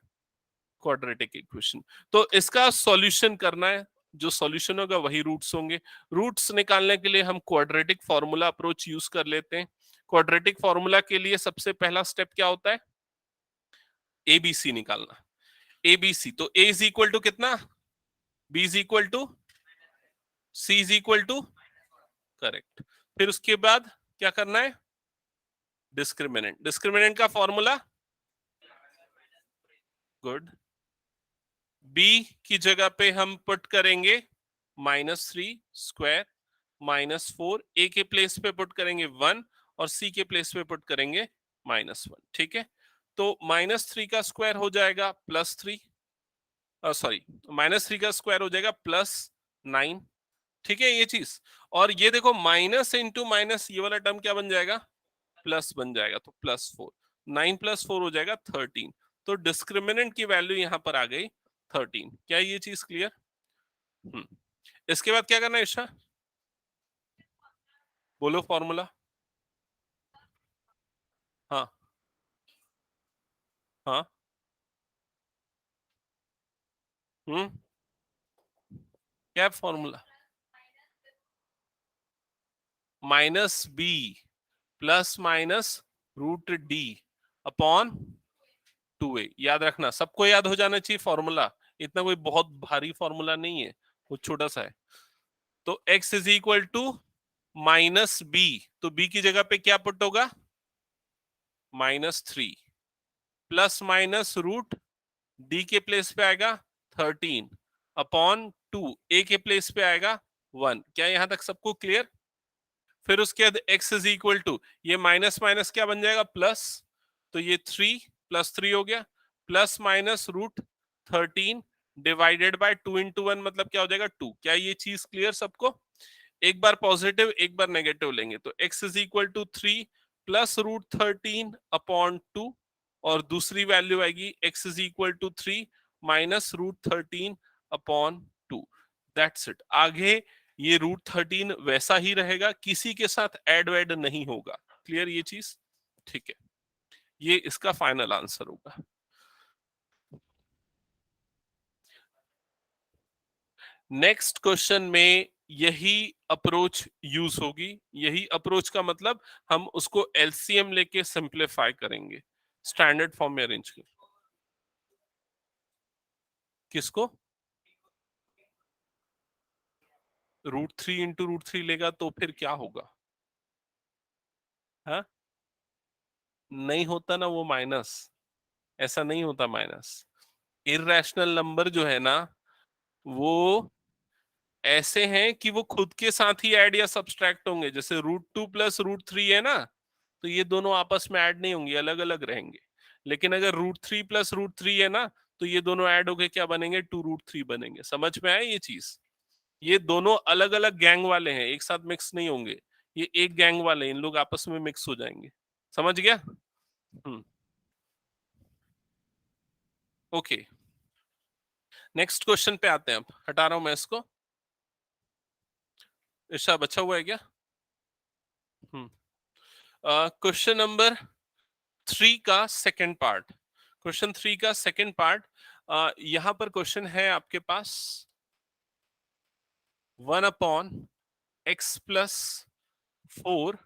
[SPEAKER 1] क्वाड्रेटिक इक्वेशन। तो इसका सॉल्यूशन करना है, जो सॉल्यूशन होगा वही रूट्स होंगे। रूट्स निकालने के लिए हम क्वाड्रेटिक फॉर्मूला अप्रोच यूज कर लेते हैं। क्वाड्रेटिक फॉर्मूला के लिए सबसे पहला स्टेप क्या होता है, एबीसी निकालना। एबीसी तो ए इज इक्वल टू कितना, B is equal to C is equal to, correct. फिर उसके बाद क्या करना है, डिस्क्रिमिनेंट। डिस्क्रिमिनेंट का फॉर्मूला, गुड। बी की जगह पे हम पुट करेंगे -3 स्क्वायर -4, ए के प्लेस पे पुट करेंगे 1 और सी के प्लेस पे पुट करेंगे -1। ठीक है, तो -3 का स्क्वायर हो जाएगा +3, सॉरी -3 का स्क्वायर हो जाएगा +9। ठीक है ये चीज, और ये देखो माइनस इंटू माइनस, ये वाला टर्म क्या बन जाएगा, प्लस बन जाएगा, तो +4, 9 + 4 हो जाएगा 13। तो डिस्क्रिमिनेंट की वैल्यू यहां पर आ गई 13। क्या ये चीज क्लियर? इसके बाद क्या करना है ईशा, बोलो फॉर्मूला। हाँ हाँ, हम्म, क्या formula, -b ±√d upon 2a। याद रखना, सबको याद हो जाना चाहिए फॉर्मूला, इतना कोई बहुत भारी फॉर्मूला नहीं है, वो छोटा सा है। तो x is equal to -b, तो b की जगह पे क्या पुट होगा, -3 ±√ d के प्लेस पे आएगा 13 अपॉन 2, a के प्लेस पे आएगा 1। क्या यहां तक सबको क्लियर? फिर उसके बाद x इज इक्वल टू, ये माइनस माइनस क्या बन जाएगा, प्लस, तो ये 3 +3 हो गया, ±√13 डिवाइडेड बाय 2 × 1 मतलब क्या हो जाएगा, 2। क्या ये चीज क्लियर सबको? एक बार पॉजिटिव एक बार नेगेटिव लेंगे, तो x is equal to 3 +√13 upon 2, और दूसरी वैल्यू आएगी x is equal to 3 -√13 upon 2। That's it. आगे ये √13 वैसा ही रहेगा, किसी के साथ ऐड वैड नहीं होगा। क्लियर ये चीज? ठीक है, ये इसका फाइनल आंसर होगा। नेक्स्ट क्वेश्चन में यही अप्रोच यूज होगी। यही अप्रोच का मतलब हम उसको एलसीएम लेके सिंप्लीफाई करेंगे, स्टैंडर्ड फॉर्म में अरेंज कर। किसको, √3 × √3 लेगा तो फिर क्या होगा, हाँ? नहीं होता ना वो माइनस, ऐसा नहीं होता माइनस। इररेशनल नंबर जो है ना वो ऐसे हैं कि वो खुद के साथ ही ऐड या सब्सट्रैक्ट होंगे। जैसे √2 + √3 है ना, तो ये दोनों आपस में ऐड नहीं होंगे, अलग अलग रहेंगे। लेकिन अगर √3 + √3 है ना, तो ये दोनों ऐड होके क्या बनेंगे, 2√3 बनेंगे। समझ में आया ये चीज? ये दोनों अलग अलग गैंग वाले हैं, एक साथ मिक्स नहीं होंगे। ये एक गैंग वाले, इन लोग आपस में मिक्स हो जाएंगे। समझ गया? ओके, नेक्स्ट क्वेश्चन पे आते हैं। अब हटा रहा हूं मैं इसको। ईशा बचा हुआ है क्या? क्वेश्चन नंबर 3 का सेकंड पार्ट। क्वेश्चन 3 का सेकंड पार्ट, यहां पर क्वेश्चन है आपके पास 1/x + 4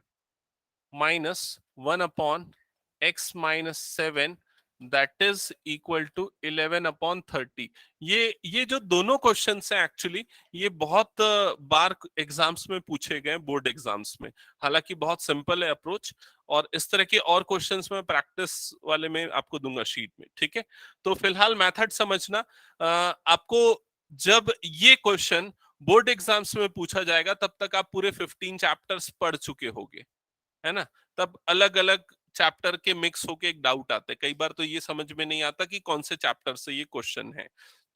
[SPEAKER 1] - 1/x - 7 that is equal to 11/30। ये जो दोनों क्वेश्चन हैं एक्चुअली ये बहुत बार एग्जाम्स में पूछे गए बोर्ड एग्जाम्स में। हालांकि बहुत सिंपल है अप्रोच, और इस तरह के और क्वेश्चंस में प्रैक्टिस वाले में आपको दूंगा शीट में, ठीक है। तो फिलहाल मेथड समझना। आपको जब ये क्वेश्चन बोर्ड एग्जाम्स में पूछा जाएगा तब तक आप पूरे 15 चैप्टर्स पढ़ चुके होंगे, है ना। तब अलग अलग चैप्टर के मिक्स होके एक डाउट आता है, कई बार तो ये समझ में नहीं आता कि कौन से चैप्टर से ये क्वेश्चन है।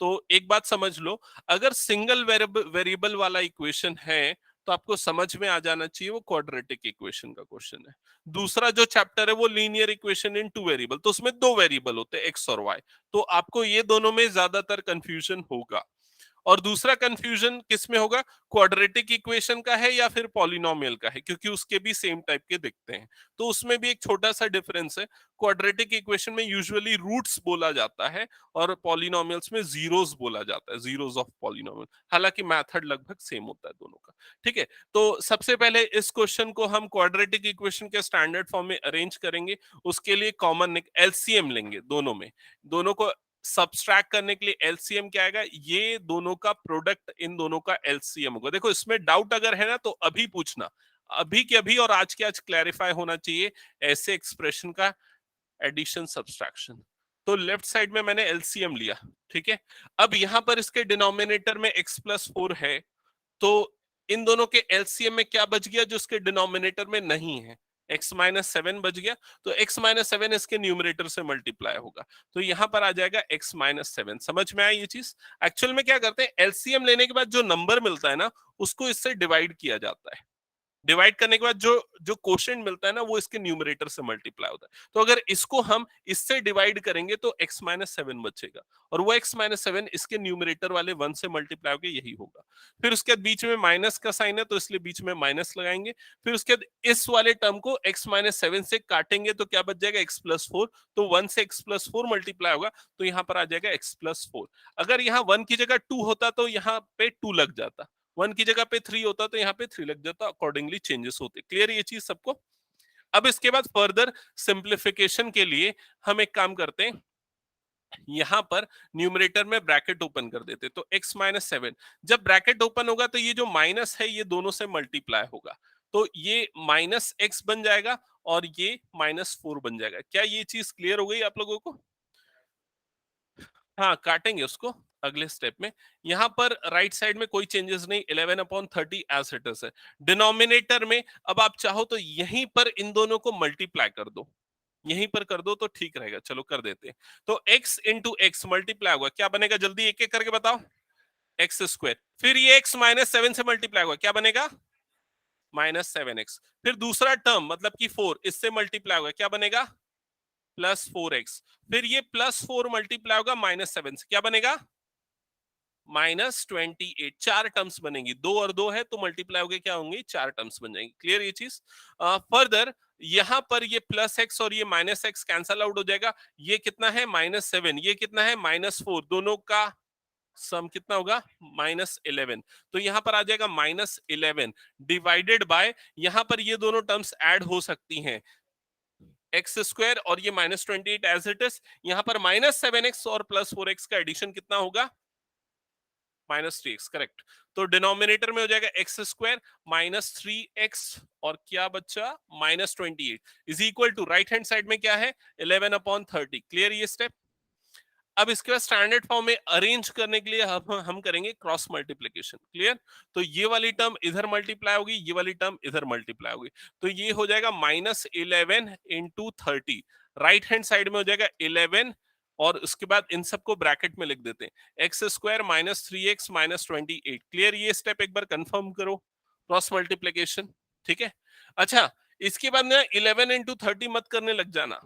[SPEAKER 1] तो एक बात समझ लो, अगर सिंगल वेरिएबल वाला इक्वेशन है तो आपको समझ में आ जाना चाहिए वो क्वाड्रेटिक इक्वेशन का क्वेश्चन है। दूसरा जो चैप्टर है वो linear equation in two variable, तो उसमें दो वेरिएबल होते हैं एक्स और वाई, तो आपको ये दोनों में ज्यादातर कंफ्यूजन होगा। और दूसरा कंफ्यूजन किस में होगा, क्वाड्रेटिक इक्वेशन का है या फिर पॉलिनोमियल का है, क्योंकि उसके भी सेम टाइप के दिखते हैं। तो उसमें भी एक छोटा सा डिफरेंस है, क्वाड्रेटिक इक्वेशन में यूजुअली रूट्स बोला जाता है और पॉलिनोमियल्स में जीरोस बोला जाता है, जीरोस ऑफ पॉलिनोमियल। हालांकि मेथड लगभग सेम होता है दोनों का, ठीक है। तो सबसे पहले इस क्वेश्चन को हम क्वाड्रेटिक इक्वेशन के स्टैंडर्ड फॉर्म में अरेंज करेंगे। उसके लिए कॉमन एलसीएम लेंगे दोनों में, दोनों को सब्सट्रैक्ट करने के लिए एलसीएम क्या आएगा, ये दोनों का प्रोडक्ट इन दोनों का एलसीएम होगा। देखो इसमें डाउट अगर है ना तो अभी पूछना, अभी के अभी और आज के आज क्लैरिफाई होना चाहिए ऐसे एक्सप्रेशन का एडिशन सब्सट्रैक्शन। तो लेफ्ट साइड में मैंने एलसीएम लिया, ठीक है। अब यहां पर इसके डिनोमिनेटर में x+4 है, तो इन दोनों के एलसीएम में क्या बच गया जो इसके डिनोमिनेटर में नहीं है, x-7 बच गया। तो x-7 इसके न्यूमरेटर से मल्टीप्लाई होगा, तो यहां पर आ जाएगा x-7। समझ में आया ये चीज। एक्चुअल में क्या करते हैं, एलसीएम लेने के बाद जो नंबर मिलता है ना उसको इससे डिवाइड किया जाता है, डिवाइड करने के बाद जो जो क्वोशिएंट मिलता है ना वो इसके न्यूमरेटर से मल्टीप्लाई होता है। तो अगर इसको हम इससे डिवाइड करेंगे तो x-7 बचेगा, और वो x-7 इसके न्यूमरेटर वाले 1 से मल्टीप्लाई होकर यही होगा। फिर उसके बाद बीच में माइनस का साइन है तो इसलिए बीच में माइनस लगाएंगे। फिर उसके बाद इस वाले टर्म को x-7 से काटेंगे तो क्या बच जाएगा, x+4। तो 1 से x+4 मल्टीप्लाई होगा तो यहाँ पर आ जाएगा x+4। अगर यहाँ 1 की जगह 2 होता तो यहाँ पे 2 लग जाता, 1 की जगह पे 3 होता तो यहाँ पे 3 लग जाता, अकॉर्डिंगली चेंजेस होते। क्लियर ये चीज सबको। अब इसके बाद फर्दर सिंप्लीफिकेशन के लिए हम एक काम करते हैं, यहां पर न्यूमरेटर में ब्रैकेट ओपन कर देते, तो x-7 जब ब्रैकेट ओपन होगा तो ये जो माइनस है ये दोनों से मल्टीप्लाई होगा, तो ये -x बन जाएगा और ये -4 बन जाएगा। क्या ये चीज क्लियर हो गई आप लोगों को। हाँ काटेंगे उसको अगले स्टेप में। यहां पर राइट साइड में कोई चेंजेस नहीं, 11/30 एज इट इज है। डिनोमिनेटर में अब आप चाहो तो यहीं पर इन दोनों को मल्टीप्लाई कर दो, यहीं पर कर दो तो ठीक रहेगा, चलो कर देते हैं। तो x इंटू एक्स मल्टीप्लाई होगा, क्या बनेगा जल्दी एक एक करके बताओ, x²। फिर ये x-7 से मल्टीप्लाई होगा, क्या बनेगा, -7x। फिर दूसरा टर्म मतलब कि 4 इससे मल्टीप्लाई होगा, क्या बनेगा, +4x। फिर ये +4 मल्टीप्लाई होगा -7 से, क्या बनेगा, -28। चार टर्म्स बनेंगी, दो और दो है तो मल्टीप्लाई होगे क्या होंगे, चार टर्म्स बन जाएंगी। क्लियर ये चीज। फर्दर यहां पर ये +x और ये -x कैंसल आउट हो जाएगा, ये कितना है -7, ये कितना है -4, दोनों का सम कितना होगा -11। तो यहां पर आ जाएगा -11 डिवाइडेड बाय, यहां पर ये दोनों टर्म्स ऐड हो सकती हैं, x² और ये -28 एज इट इज। यहां पर -7x और +4x का एडिशन कितना होगा, -3x, करेक्ट। तो डिनोमिनेटर में हो जाएगा x² -3x और क्या बच्चा -28 is equal to, right hand side में क्या है 11/30। क्लियर ये स्टेप। अब इसके बाद स्टैंडर्ड फॉर्म में अरेंज करने के लिए हम करेंगे क्रॉस मल्टीप्लीकेशन। क्लियर। तो ये वाली टर्म इधर मल्टीप्लाई होगी, ये वाली टर्म इधर मल्टीप्लाई होगी, तो ये हो जाएगा -11 इंटू 30। राइट हैंड साइड में हो जाएगा 11 और उसके बाद इन सबको ब्रैकेट में लिख देते हैं, x² -3x -28। क्लियर ये स्टेप एक बार कंफर्म करो, क्रॉस मल्टीप्लीकेशन, ठीक है। अच्छा इसके बाद ना 11 इंटू 30 मत करने लग जाना,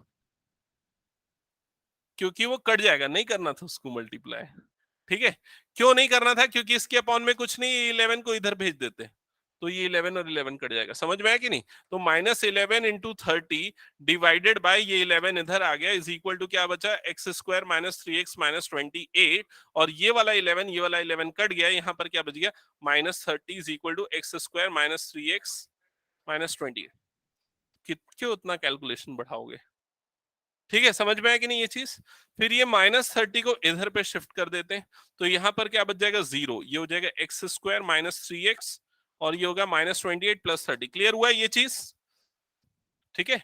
[SPEAKER 1] क्योंकि वो कट जाएगा, नहीं करना था उसको मल्टीप्लाई, ठीक है। क्यों नहीं करना था, क्योंकि इसके अपॉन में कुछ नहीं, 11 को इधर भेज देते तो ये 11 और 11 कट जाएगा। समझ में आया कि नहीं। तो -11 इंटू 30 डिवाइडेड बाय ये 11 इधर आ गया इज इक्वल टू क्या बचा, x² -3x -28 और ये वाला 11 ये वाला 11 कट गया, यहाँ पर क्या बच गया -30 is equal to x² -3x -28। क्यों उतना कैलकुलेशन बढ़ाओगे, ठीक है, समझ में आया कि नहीं ये चीज? फिर ये -30 को इधर पे शिफ्ट कर देते हैं, तो यहां पर क्या बच जाएगा 0, ये हो जाएगा x² - 3x, और ये होगा -28 + 30। क्लियर हुआ है ये चीज? ठीक है,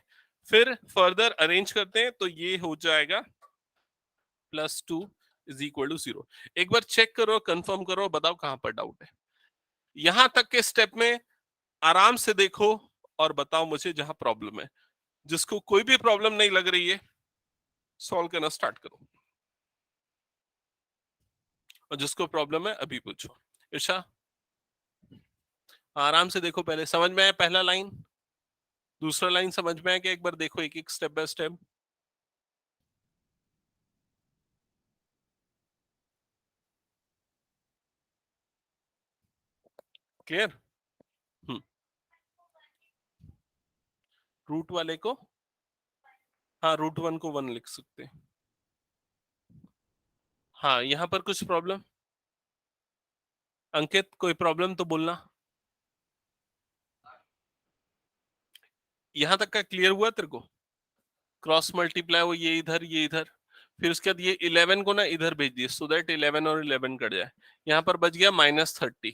[SPEAKER 1] फिर फर्दर अरेंज करते हैं, तो ये हो जाएगा +2 = 0। एक बार चेक करो, कंफर्म करो, बताओ कहां पर डाउट है। यहां तक के स्टेप में आराम से देखो और बताओ मुझे जहां प्रॉब्लम है। जिसको कोई भी प्रॉब्लम नहीं लग रही है, सॉल्व करना स्टार्ट करो, और जिसको प्रॉब्लम है अभी पूछो। ईशा, आराम से देखो, पहले समझ में आया पहला लाइन, दूसरा लाइन समझ में आया कि एक बार देखो एक एक step by step. Clear? Hmm. Root वाले को, हाँ, √1 को 1 लिख सकते हैं। हाँ, यहां पर कुछ प्रॉब्लम? अंकित, कोई प्रॉब्लम तो बोलना। यहां तक का क्लियर हुआ तेरे को? क्रॉस मल्टीप्लाई हो, ये इधर ये इधर, फिर उसके बाद ये 11 को ना इधर भेज दिए, सो दैट 11 और 11 कट जाए। यहाँ पर बच गया -30,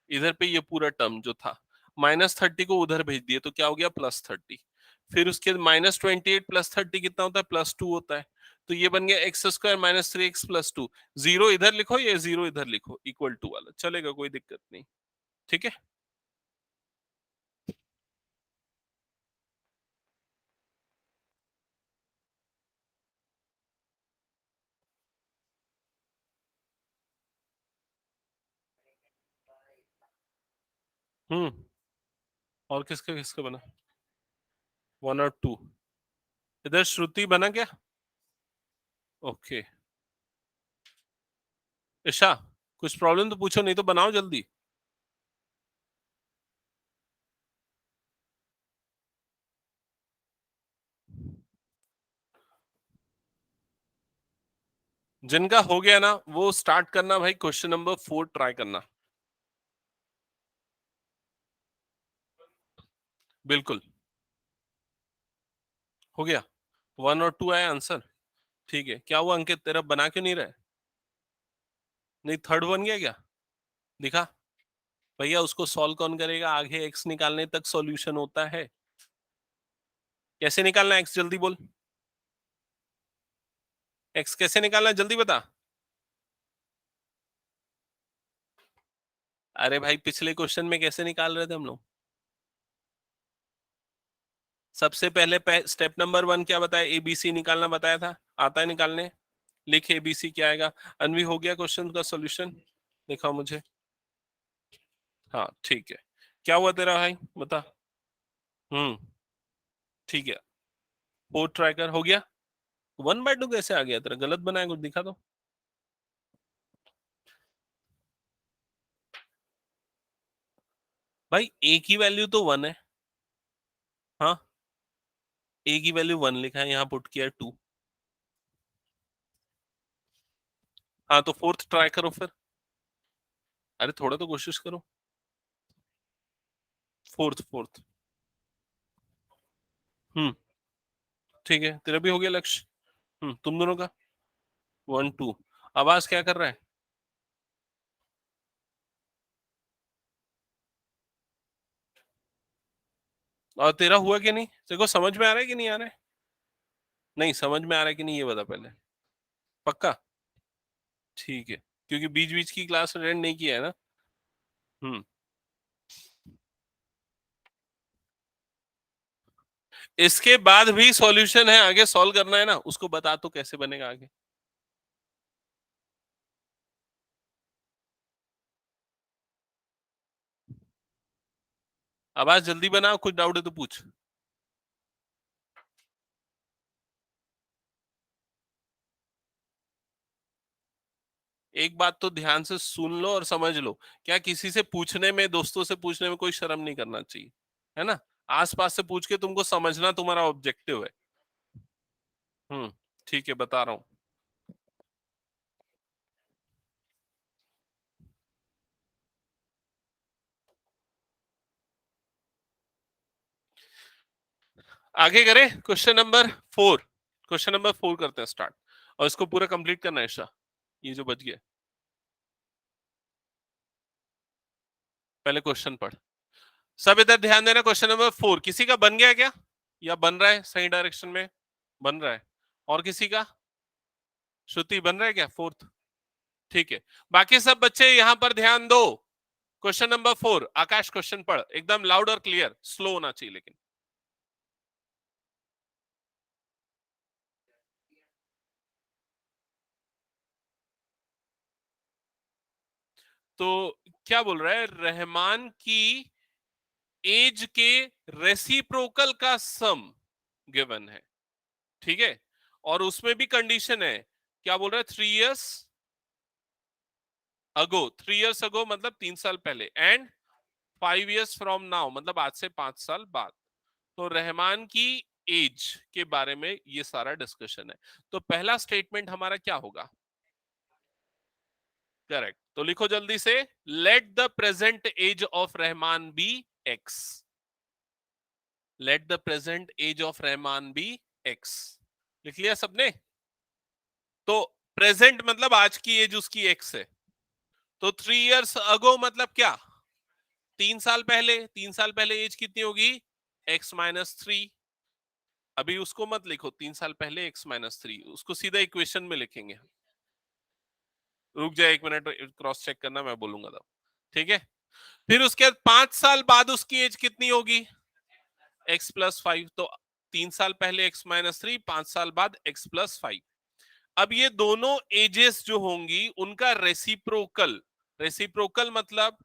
[SPEAKER 1] इधर पे ये पूरा टर्म जो था, -30 को उधर भेज दिए, तो क्या हो गया +30। फिर उसके -28 + 30 कितना होता है? +2 होता है। तो ये बन गया x² - 3x + 2। 0 इधर लिखो, ये 0 इधर लिखो, =2 वाला चलेगा, कोई दिक्कत नहीं। ठीक है, हम्म। और किसका किसका बना? 1 और 2। इधर श्रुति बना क्या? ओके। ईशा, कुछ प्रॉब्लम तो पूछो, नहीं तो बनाओ जल्दी। जिनका हो गया ना, वो स्टार्ट करना भाई, क्वेश्चन नंबर 4 ट्राई करना। बिल्कुल, हो गया। 1 और 2 आया आंसर। ठीक है, क्या हुआ अंकित, तेरा बना क्यों नहीं रहा? नहीं, थर्ड बन गया क्या? दिखा। भैया उसको सॉल्व कौन करेगा? आगे एक्स निकालने तक सॉल्यूशन होता है। कैसे निकालना एक्स, जल्दी बोल। एक्स कैसे निकालना है, जल्दी बता। अरे भाई, पिछले क्वेश्चन में कैसे निकाल रहे थे हम लोग? सबसे पहले स्टेप नंबर 1 क्या बताया? एबीसी निकालना बताया था। आता है निकालने? लिख एबीसी, क्या आएगा? अनवी, हो गया क्वेश्चन का सॉल्यूशन? दिखाओ मुझे। हाँ ठीक है, क्या हुआ तेरा भाई, बता। हम्म। ठीक है, 4 ट्राई कर, हो गया। 1/2 कैसे आ गया तेरा? गलत बनाया कुछ, दिखा दो। भाई ए की वैल्यू तो 1 है। हाँ, ए की वैल्यू 1 लिखा है, यहाँ पुट किया 2। हाँ, तो 4th ट्राई करो फिर। अरे थोड़ा तो कोशिश करो। 4th 4th। हम्म। ठीक है, तेरा भी हो गया लक्ष्य। तुम दोनों का 1 2। आवाज क्या कर रहा है? और तेरा हुआ कि नहीं? तेरे को समझ में आ रहा है कि नहीं आ रहा है? नहीं, समझ में आ रहा है कि नहीं, ये बता पहले। पक्का? ठीक है, क्योंकि बीच बीच की क्लास अटेंड नहीं किया है ना। हम्म। इसके बाद भी सॉल्यूशन है, आगे सॉल्व करना है ना, उसको बता तो कैसे बनेगा आगे। आवाज जल्दी बना, कुछ डाउट है तो पूछ। एक बात तो ध्यान से सुन लो और समझ लो, क्या किसी से पूछने में, दोस्तों से पूछने में कोई शर्म नहीं करना चाहिए, है ना? आसपास से पूछ के तुमको समझना तुम्हारा ऑब्जेक्टिव है। हम्म। ठीक है, बता रहा हूं। आगे करें, क्वेश्चन नंबर 4। क्वेश्चन नंबर 4 करते हैं स्टार्ट, और इसको पूरा कंप्लीट करना है ईशा, ये जो बच गया। पहले क्वेश्चन पढ़, सब इधर ध्यान देना। क्वेश्चन नंबर 4 किसी का बन गया क्या, या बन रहा है सही डायरेक्शन में? बन रहा है। और किसी का? श्रुति बन रहा है क्या फोर्थ? ठीक है, बाकी सब बच्चे यहां पर ध्यान दो। क्वेश्चन नंबर 4, आकाश क्वेश्चन पढ़, एकदम लाउड और क्लियर, स्लो होना चाहिए लेकिन। तो क्या बोल रहा है, रहमान की एज के रेसिप्रोकल का सम गिवन है, ठीक है, और उसमें भी कंडीशन है, क्या बोल रहा है, 3 इयर्स अगो, 3 इयर्स अगो मतलब 3 साल पहले, एंड 5 इयर्स फ्रॉम नाउ मतलब आज से 5 साल बाद। तो रहमान की एज के बारे में ये सारा डिस्कशन है। तो पहला स्टेटमेंट हमारा क्या होगा? करेक्ट, तो लिखो जल्दी से, let the present age of Rahman be x. Let the present age of Rahman be x, लिख लिया सबने? तो प्रेजेंट मतलब आज की एज उसकी एक्स है, तो 3 इयर्स अगो मतलब क्या, 3 साल पहले। 3 साल पहले एज कितनी होगी? x-3। अभी उसको मत लिखो 3 साल पहले x-3, उसको सीधा इक्वेशन में लिखेंगे। रुक जाए 1 मिनट, क्रॉस चेक करना, मैं बोलूंगा तब, ठीक है। फिर उसके बाद 5 साल बाद उसकी एज कितनी होगी? x+5। तो 3 साल पहले x-3, 5 साल बाद x+5। अब ये दोनों एजेस जो होंगी उनका रेसिप्रोकल, रेसिप्रोकल मतलब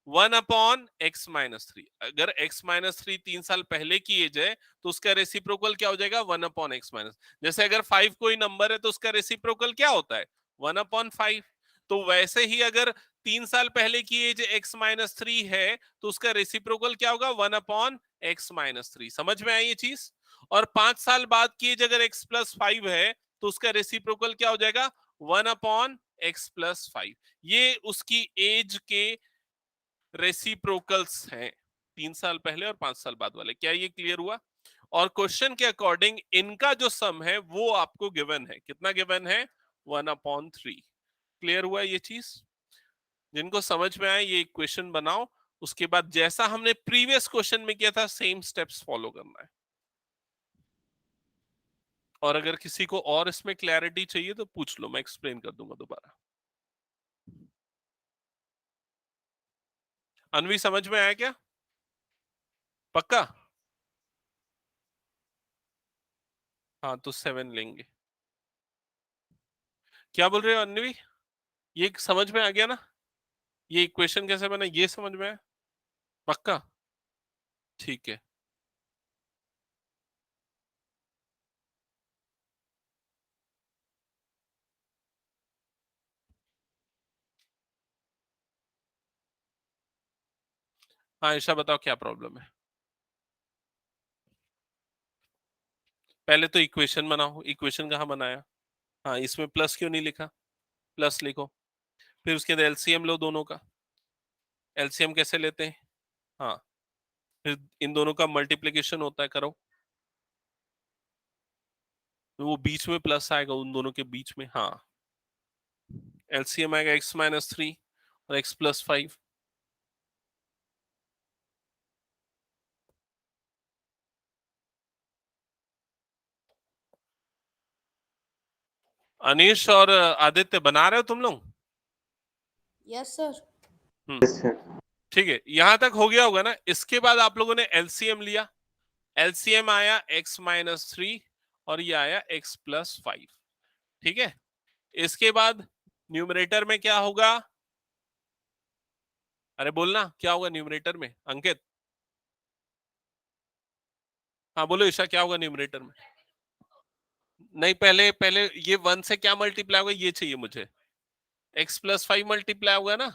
[SPEAKER 1] 1/x-3। अगर x-3 3 साल पहले की एज है तो उसका रेसिप्रोकल क्या हो जाएगा? 1/x-। जैसे अगर 5 कोई नंबर है तो उसका रेसिप्रोकल क्या होता है? 1/5। तो वैसे ही अगर 3 साल पहले की एज x-3 है तो उसका रेसिप्रोकल क्या होगा? 1/x-3। समझ में आई ये चीज? और 5 साल बाद की एज अगर x+5 है तो उसका रेसिप्रोकल क्या हो जाएगा? 1/x+5। ये उसकी एज के रेसिप्रोकल्स हैं, 3 साल पहले और 5 साल बाद वाले। क्या ये क्लियर हुआ? और क्वेश्चन के अकॉर्डिंग इनका जो सम है वो आपको गिवन है, कितना गिवन है? 1/3। क्लियर हुआ ये चीज? जिनको समझ में आए ये इक्वेशन बनाओ, उसके बाद जैसा हमने प्रीवियस क्वेश्चन में किया था सेम स्टेप्स फॉलो करना है। और अगर किसी को और इसमें क्लैरिटी चाहिए तो पूछ लो, मैं एक्सप्लेन कर दूंगा दोबारा। अनवी समझ में आया क्या? पक्का? हाँ तो 7 लेंगे। क्या बोल रहे हो अनवी, ये समझ में आ गया ना? ये इक्वेशन कैसे बना ये समझ में आया? पक्का? ठीक है। हाँ ईशा बताओ क्या प्रॉब्लम है? पहले तो इक्वेशन बनाओ, इक्वेशन कहाँ बनाया? हाँ इसमें प्लस क्यों नहीं लिखा? प्लस लिखो। फिर उसके बाद एलसीएम लो दोनों का। एलसीएम कैसे लेते हैं? हाँ, फिर इन दोनों का मल्टीप्लीकेशन होता है, करो। तो वो बीच में प्लस आएगा उन दोनों के बीच में, हाँ। एलसीएम आएगा x-3 और x+5। अनीश और आदित्य बना रहे हो तुम लोग?
[SPEAKER 2] Yes sir.
[SPEAKER 1] ठीक है, यहां तक हो गया होगा ना? इसके बाद आप लोगों ने एलसीएम लिया, एलसीएम आया x-3 और ये आया x+5, ठीक है। इसके बाद न्यूमरेटर में क्या होगा? अरे बोलना क्या होगा न्यूमरेटर में, अंकित? हाँ बोलो ईशा, क्या होगा न्यूमरेटर में? नहीं, पहले पहले ये 1 से क्या मल्टीप्लाई होगा ये चाहिए मुझे। x+5 मल्टीप्लाई होगा ना,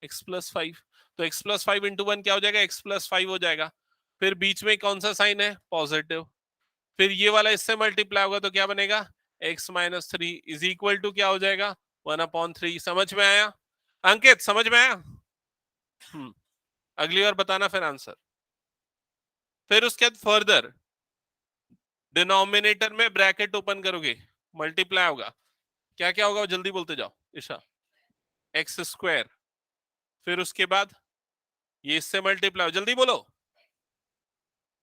[SPEAKER 1] x+5। तो x+5 इंटू 1 क्या हो जाएगा? x+5 हो जाएगा। फिर बीच में कौन सा साइन है? पॉजिटिव। फिर ये वाला इससे मल्टीप्लाई होगा तो क्या बनेगा? x-3 इज इक्वल टू क्या हो जाएगा? 1/3। समझ में आया अंकित? समझ में आया? अगली बार बताना फिर आंसर। फिर उसके बाद फर्दर डिनोमिनेटर में ब्रैकेट ओपन करोगे, मल्टीप्लाई होगा, क्या क्या होगा जल्दी बोलते जाओ ईशा। एक्स स्क्वायर, फिर उसके बाद ये इससे मल्टीप्लाई हो, जल्दी बोलो,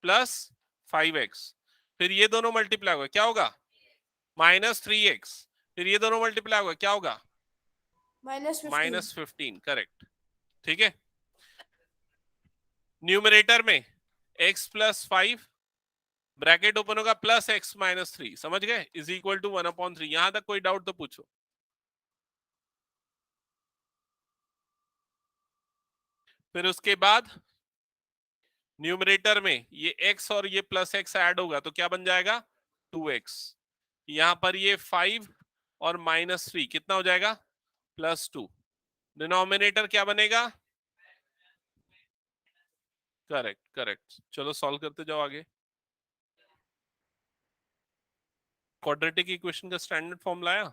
[SPEAKER 1] प्लस 5x, फिर ये दोनों मल्टीप्लाई होगा, क्या होगा, -3x, फिर ये दोनों मल्टीप्लाई होगा, क्या होगा,
[SPEAKER 2] -15.
[SPEAKER 1] -15, करेक्ट। ठीक है, न्यूमरेटर में x + 5 ब्रैकेट ओपन होगा प्लस x - 3, समझ गए, इज इक्वल टू 1/3। यहां तक कोई डाउट तो पूछो। फिर उसके बाद न्यूमरेटर में ये x और ये प्लस x ऐड होगा तो क्या बन जाएगा, 2x। यहां पर ये 5 और -3 कितना हो जाएगा, +2। डिनोमिनेटर क्या बनेगा, करेक्ट करेक्ट। चलो सॉल्व करते जाओ आगे। क्वाड्रेटिक इक्वेशन का स्टैंडर्ड फॉर्म लाया,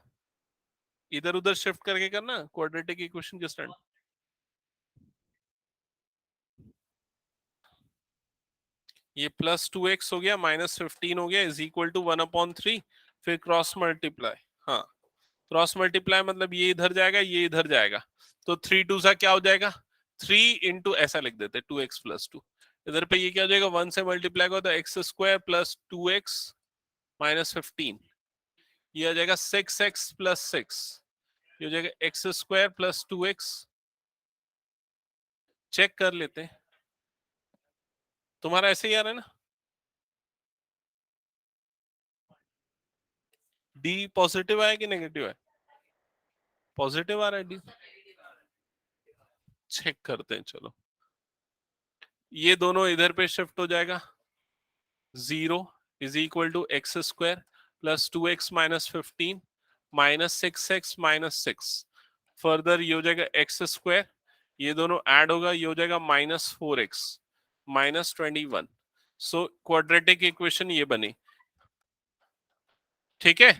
[SPEAKER 1] इधर उधर शिफ्ट करके करना क्वाड्रेटिक इक्वेशन के स्टैंडर्ड। ये +2x हो गया, -15 हो गया, इज इक्वल टू 1/3, फिर क्रॉस मल्टीप्लाई। हाँ, क्रॉस मल्टीप्लाई मतलब ये इधर जाएगा, ये इधर जाएगा, तो 3 2 सा क्या हो जाएगा, 3 इंटू, ऐसा लिख देते 2x + 2। इधर पे ये क्या हो जाएगा, 1 से मल्टीप्लाई होगा तो x² + 2x -15, ये आ जाएगा 6x + 6, ये हो जाएगा x² + 2x। चेक कर लेते हैं, तुम्हारा ऐसे ही आ रहा है ना, डी पॉजिटिव आया कि नेगेटिव है, पॉजिटिव आ रहा है डी, चेक करते हैं चलो। ये दोनों इधर पे शिफ्ट हो जाएगा, 0 is equal to x² + 2x - 15 -6x - 6। Further ये हो जाएगा x², ये दोनों ऐड होगा, ये हो जाएगा -4x -21। सो क्वाड्रेटिक इक्वेशन ये बनी। ठीक है,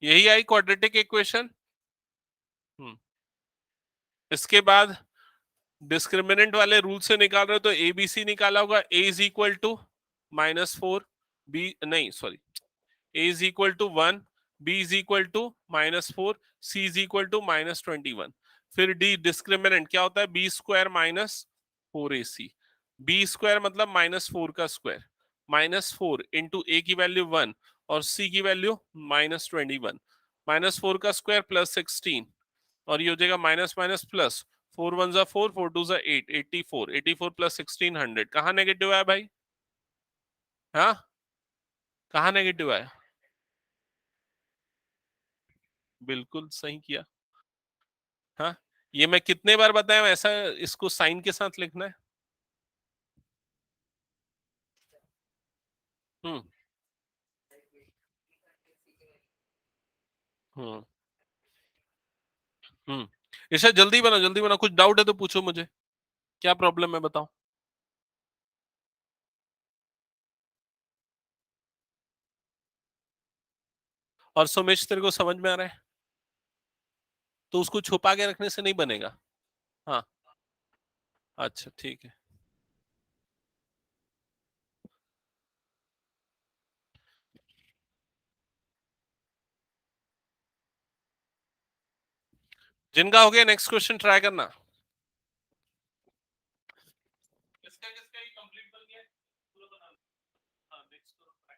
[SPEAKER 1] यही आई क्वाड्रेटिक इक्वेशन। इसके बाद डिस्क्रिमिनेंट वाले रूल से निकाल रहे हो तो ABC निकाला होगा, a is equal to -4, b नहीं sorry, a is equal to 1, b is equal to -4, c is equal to -21। फिर d डिस्क्रिमिनेंट क्या होता है, b² - 4ac। b² मतलब -4 का स्क्वायर, -4 इंटू a की वैल्यू 1 और c की वैल्यू -21, -4 का स्क्वायर +16, और ये हो जाएगा माइनस माइनस प्लस, 4 1 जा 4, 4 2 जा 8, 84, 84 + 16 100। कहाँ नेगेटिव आया भाई, हाँ कहाँ नेगेटिव आया, बिल्कुल सही किया। हाँ, ये मैं कितने बार बताया, ऐसा इसको साइन के साथ लिखना है। हम्म हम्म ईशा जल्दी बना, जल्दी बना, कुछ डाउट है तो पूछो मुझे, क्या प्रॉब्लम है बताओ। और सोमेश तेरे को समझ में आ रहा है, तो उसको छुपा के रखने से नहीं बनेगा। हाँ, अच्छा ठीक है। जिनका हो गया नेक्स्ट क्वेश्चन ट्राई करना। किसका किसका ये कंप्लीट बन गया है? पूरा बना लो। हाँ, नेक्स्ट करो try।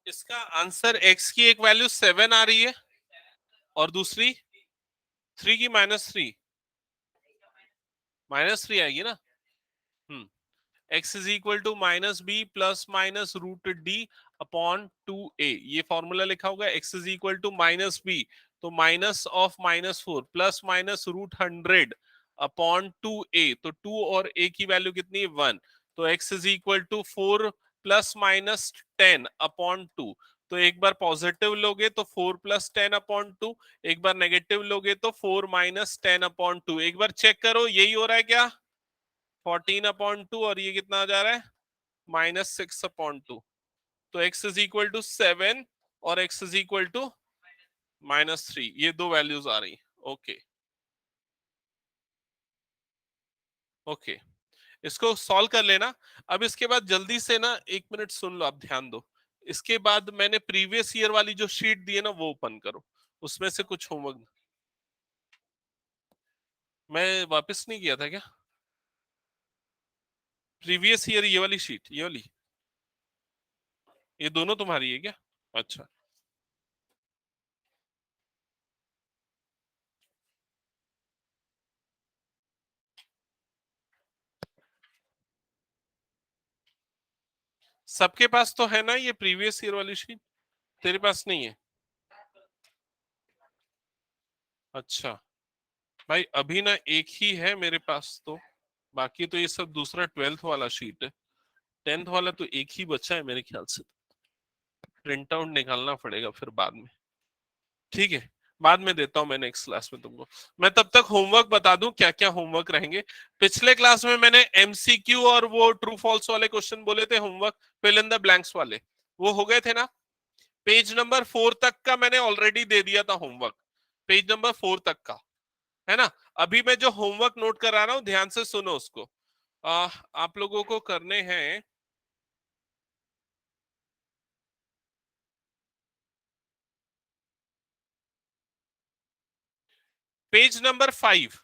[SPEAKER 1] इसका आंसर x की एक वैल्यू 7 आ रही है और दूसरी 3 की -3। -3 आएगी ना। x is equal to minus B plus minus root D upon 2a, ये फॉर्मूला लिखा होगा। x is equal to minus B, तो minus of -4 plus minus root 100 upon 2a, तो 2 और a की वैल्यू कितनी है 1, तो x is equal to 4 plus minus 10 upon 2। तो एक बार पॉजिटिव लोगे तो 4 प्लस 10 अपॉन 2, एक बार नेगेटिव लोगे तो 4 माइनस 10 अपॉन 2। एक बार चेक करो यही हो रहा है क्या, 14 अपॉन 2, और ये कितना आ जा रहा है -6 अपॉन 2। तो x इज इक्वल टू 7 और x इज इक्वल टू -3, ये दो वैल्यूज आ रही। ओके ओके, इसको सॉल्व कर लेना। अब इसके बाद जल्दी से ना 1 मिनट सुन लो, आप ध्यान दो। इसके बाद मैंने प्रीवियस ईयर वाली जो शीट दी है ना वो ओपन करो, उसमें से कुछ होमवर्क मैं वापस नहीं किया था क्या। प्रीवियस ईयर ये वाली शीट, ये वाली, ये दोनों तुम्हारी है क्या? अच्छा, सबके पास तो है ना ये प्रीवियस ईयर वाली शीट, तेरे पास नहीं है? अच्छा भाई, अभी ना एक ही है मेरे पास, तो बाकी तो ये सब दूसरा 12th वाला शीट है। 10th वाला तो एक ही बचा है मेरे ख्याल से, प्रिंट आउट निकालना पड़ेगा फिर बाद में। ठीक है, बाद में देता हूं मैं नेक्स्ट क्लास में तुमको। मैं तब तक होमवर्क बता दूं क्या क्या होमवर्क रहेंगे। पिछले क्लास में मैंने एमसीक्यू और वो ट्रू फॉल्स वाले क्वेश्चन बोले थे homework, fill in the blanks वाले, वो हो गए थे ना। पेज नंबर 4 तक का मैंने ऑलरेडी दे दिया था होमवर्क, पेज नंबर 4 तक का, है ना। अभी मैं जो होमवर्क नोट करा रहा हूं ध्यान से सुनो उसको। आप लोगों को करने हैं पेज नंबर 5,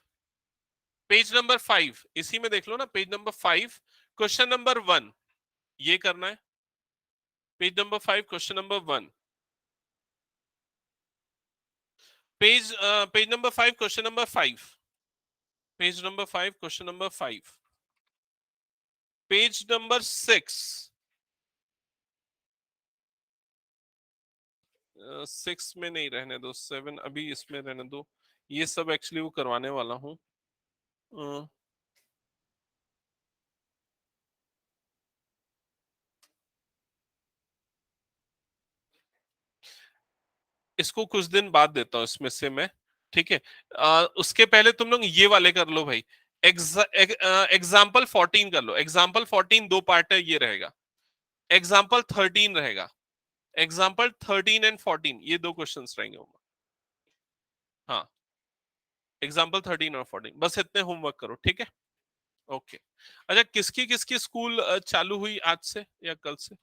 [SPEAKER 1] पेज नंबर 5 इसी में देख लो ना, पेज नंबर 5 क्वेश्चन नंबर 1, ये करना है। Page number 5 question number 1, page number 5 question number 5, page number 5 question number 5, page number 6, 6 में नहीं, रहने दो, 7 अभी इसमें रहने दो। ये सब एक्चुअली वो करवाने वाला हूँ। इसको कुछ दिन बाद देता हूँ इसमें से मैं, ठीक है। उसके पहले तुम लोग ये वाले कर लो भाई। एग्जाम्पल 14 कर लो। एग्जाम्पल 14 दो पार्ट है, ये रहेगा। एग्जाम्पल 13 रहेगा। एग्जाम्पल 13 एंड 14 ये दो क्वेश्चन रहेंगे। हाँ, एग्जाम्पल 13 और 14, बस इतने होमवर्क करो, ठीक है। ओके, अच्छा, किसकी किसकी स्कूल चालू हुई आज से या कल से?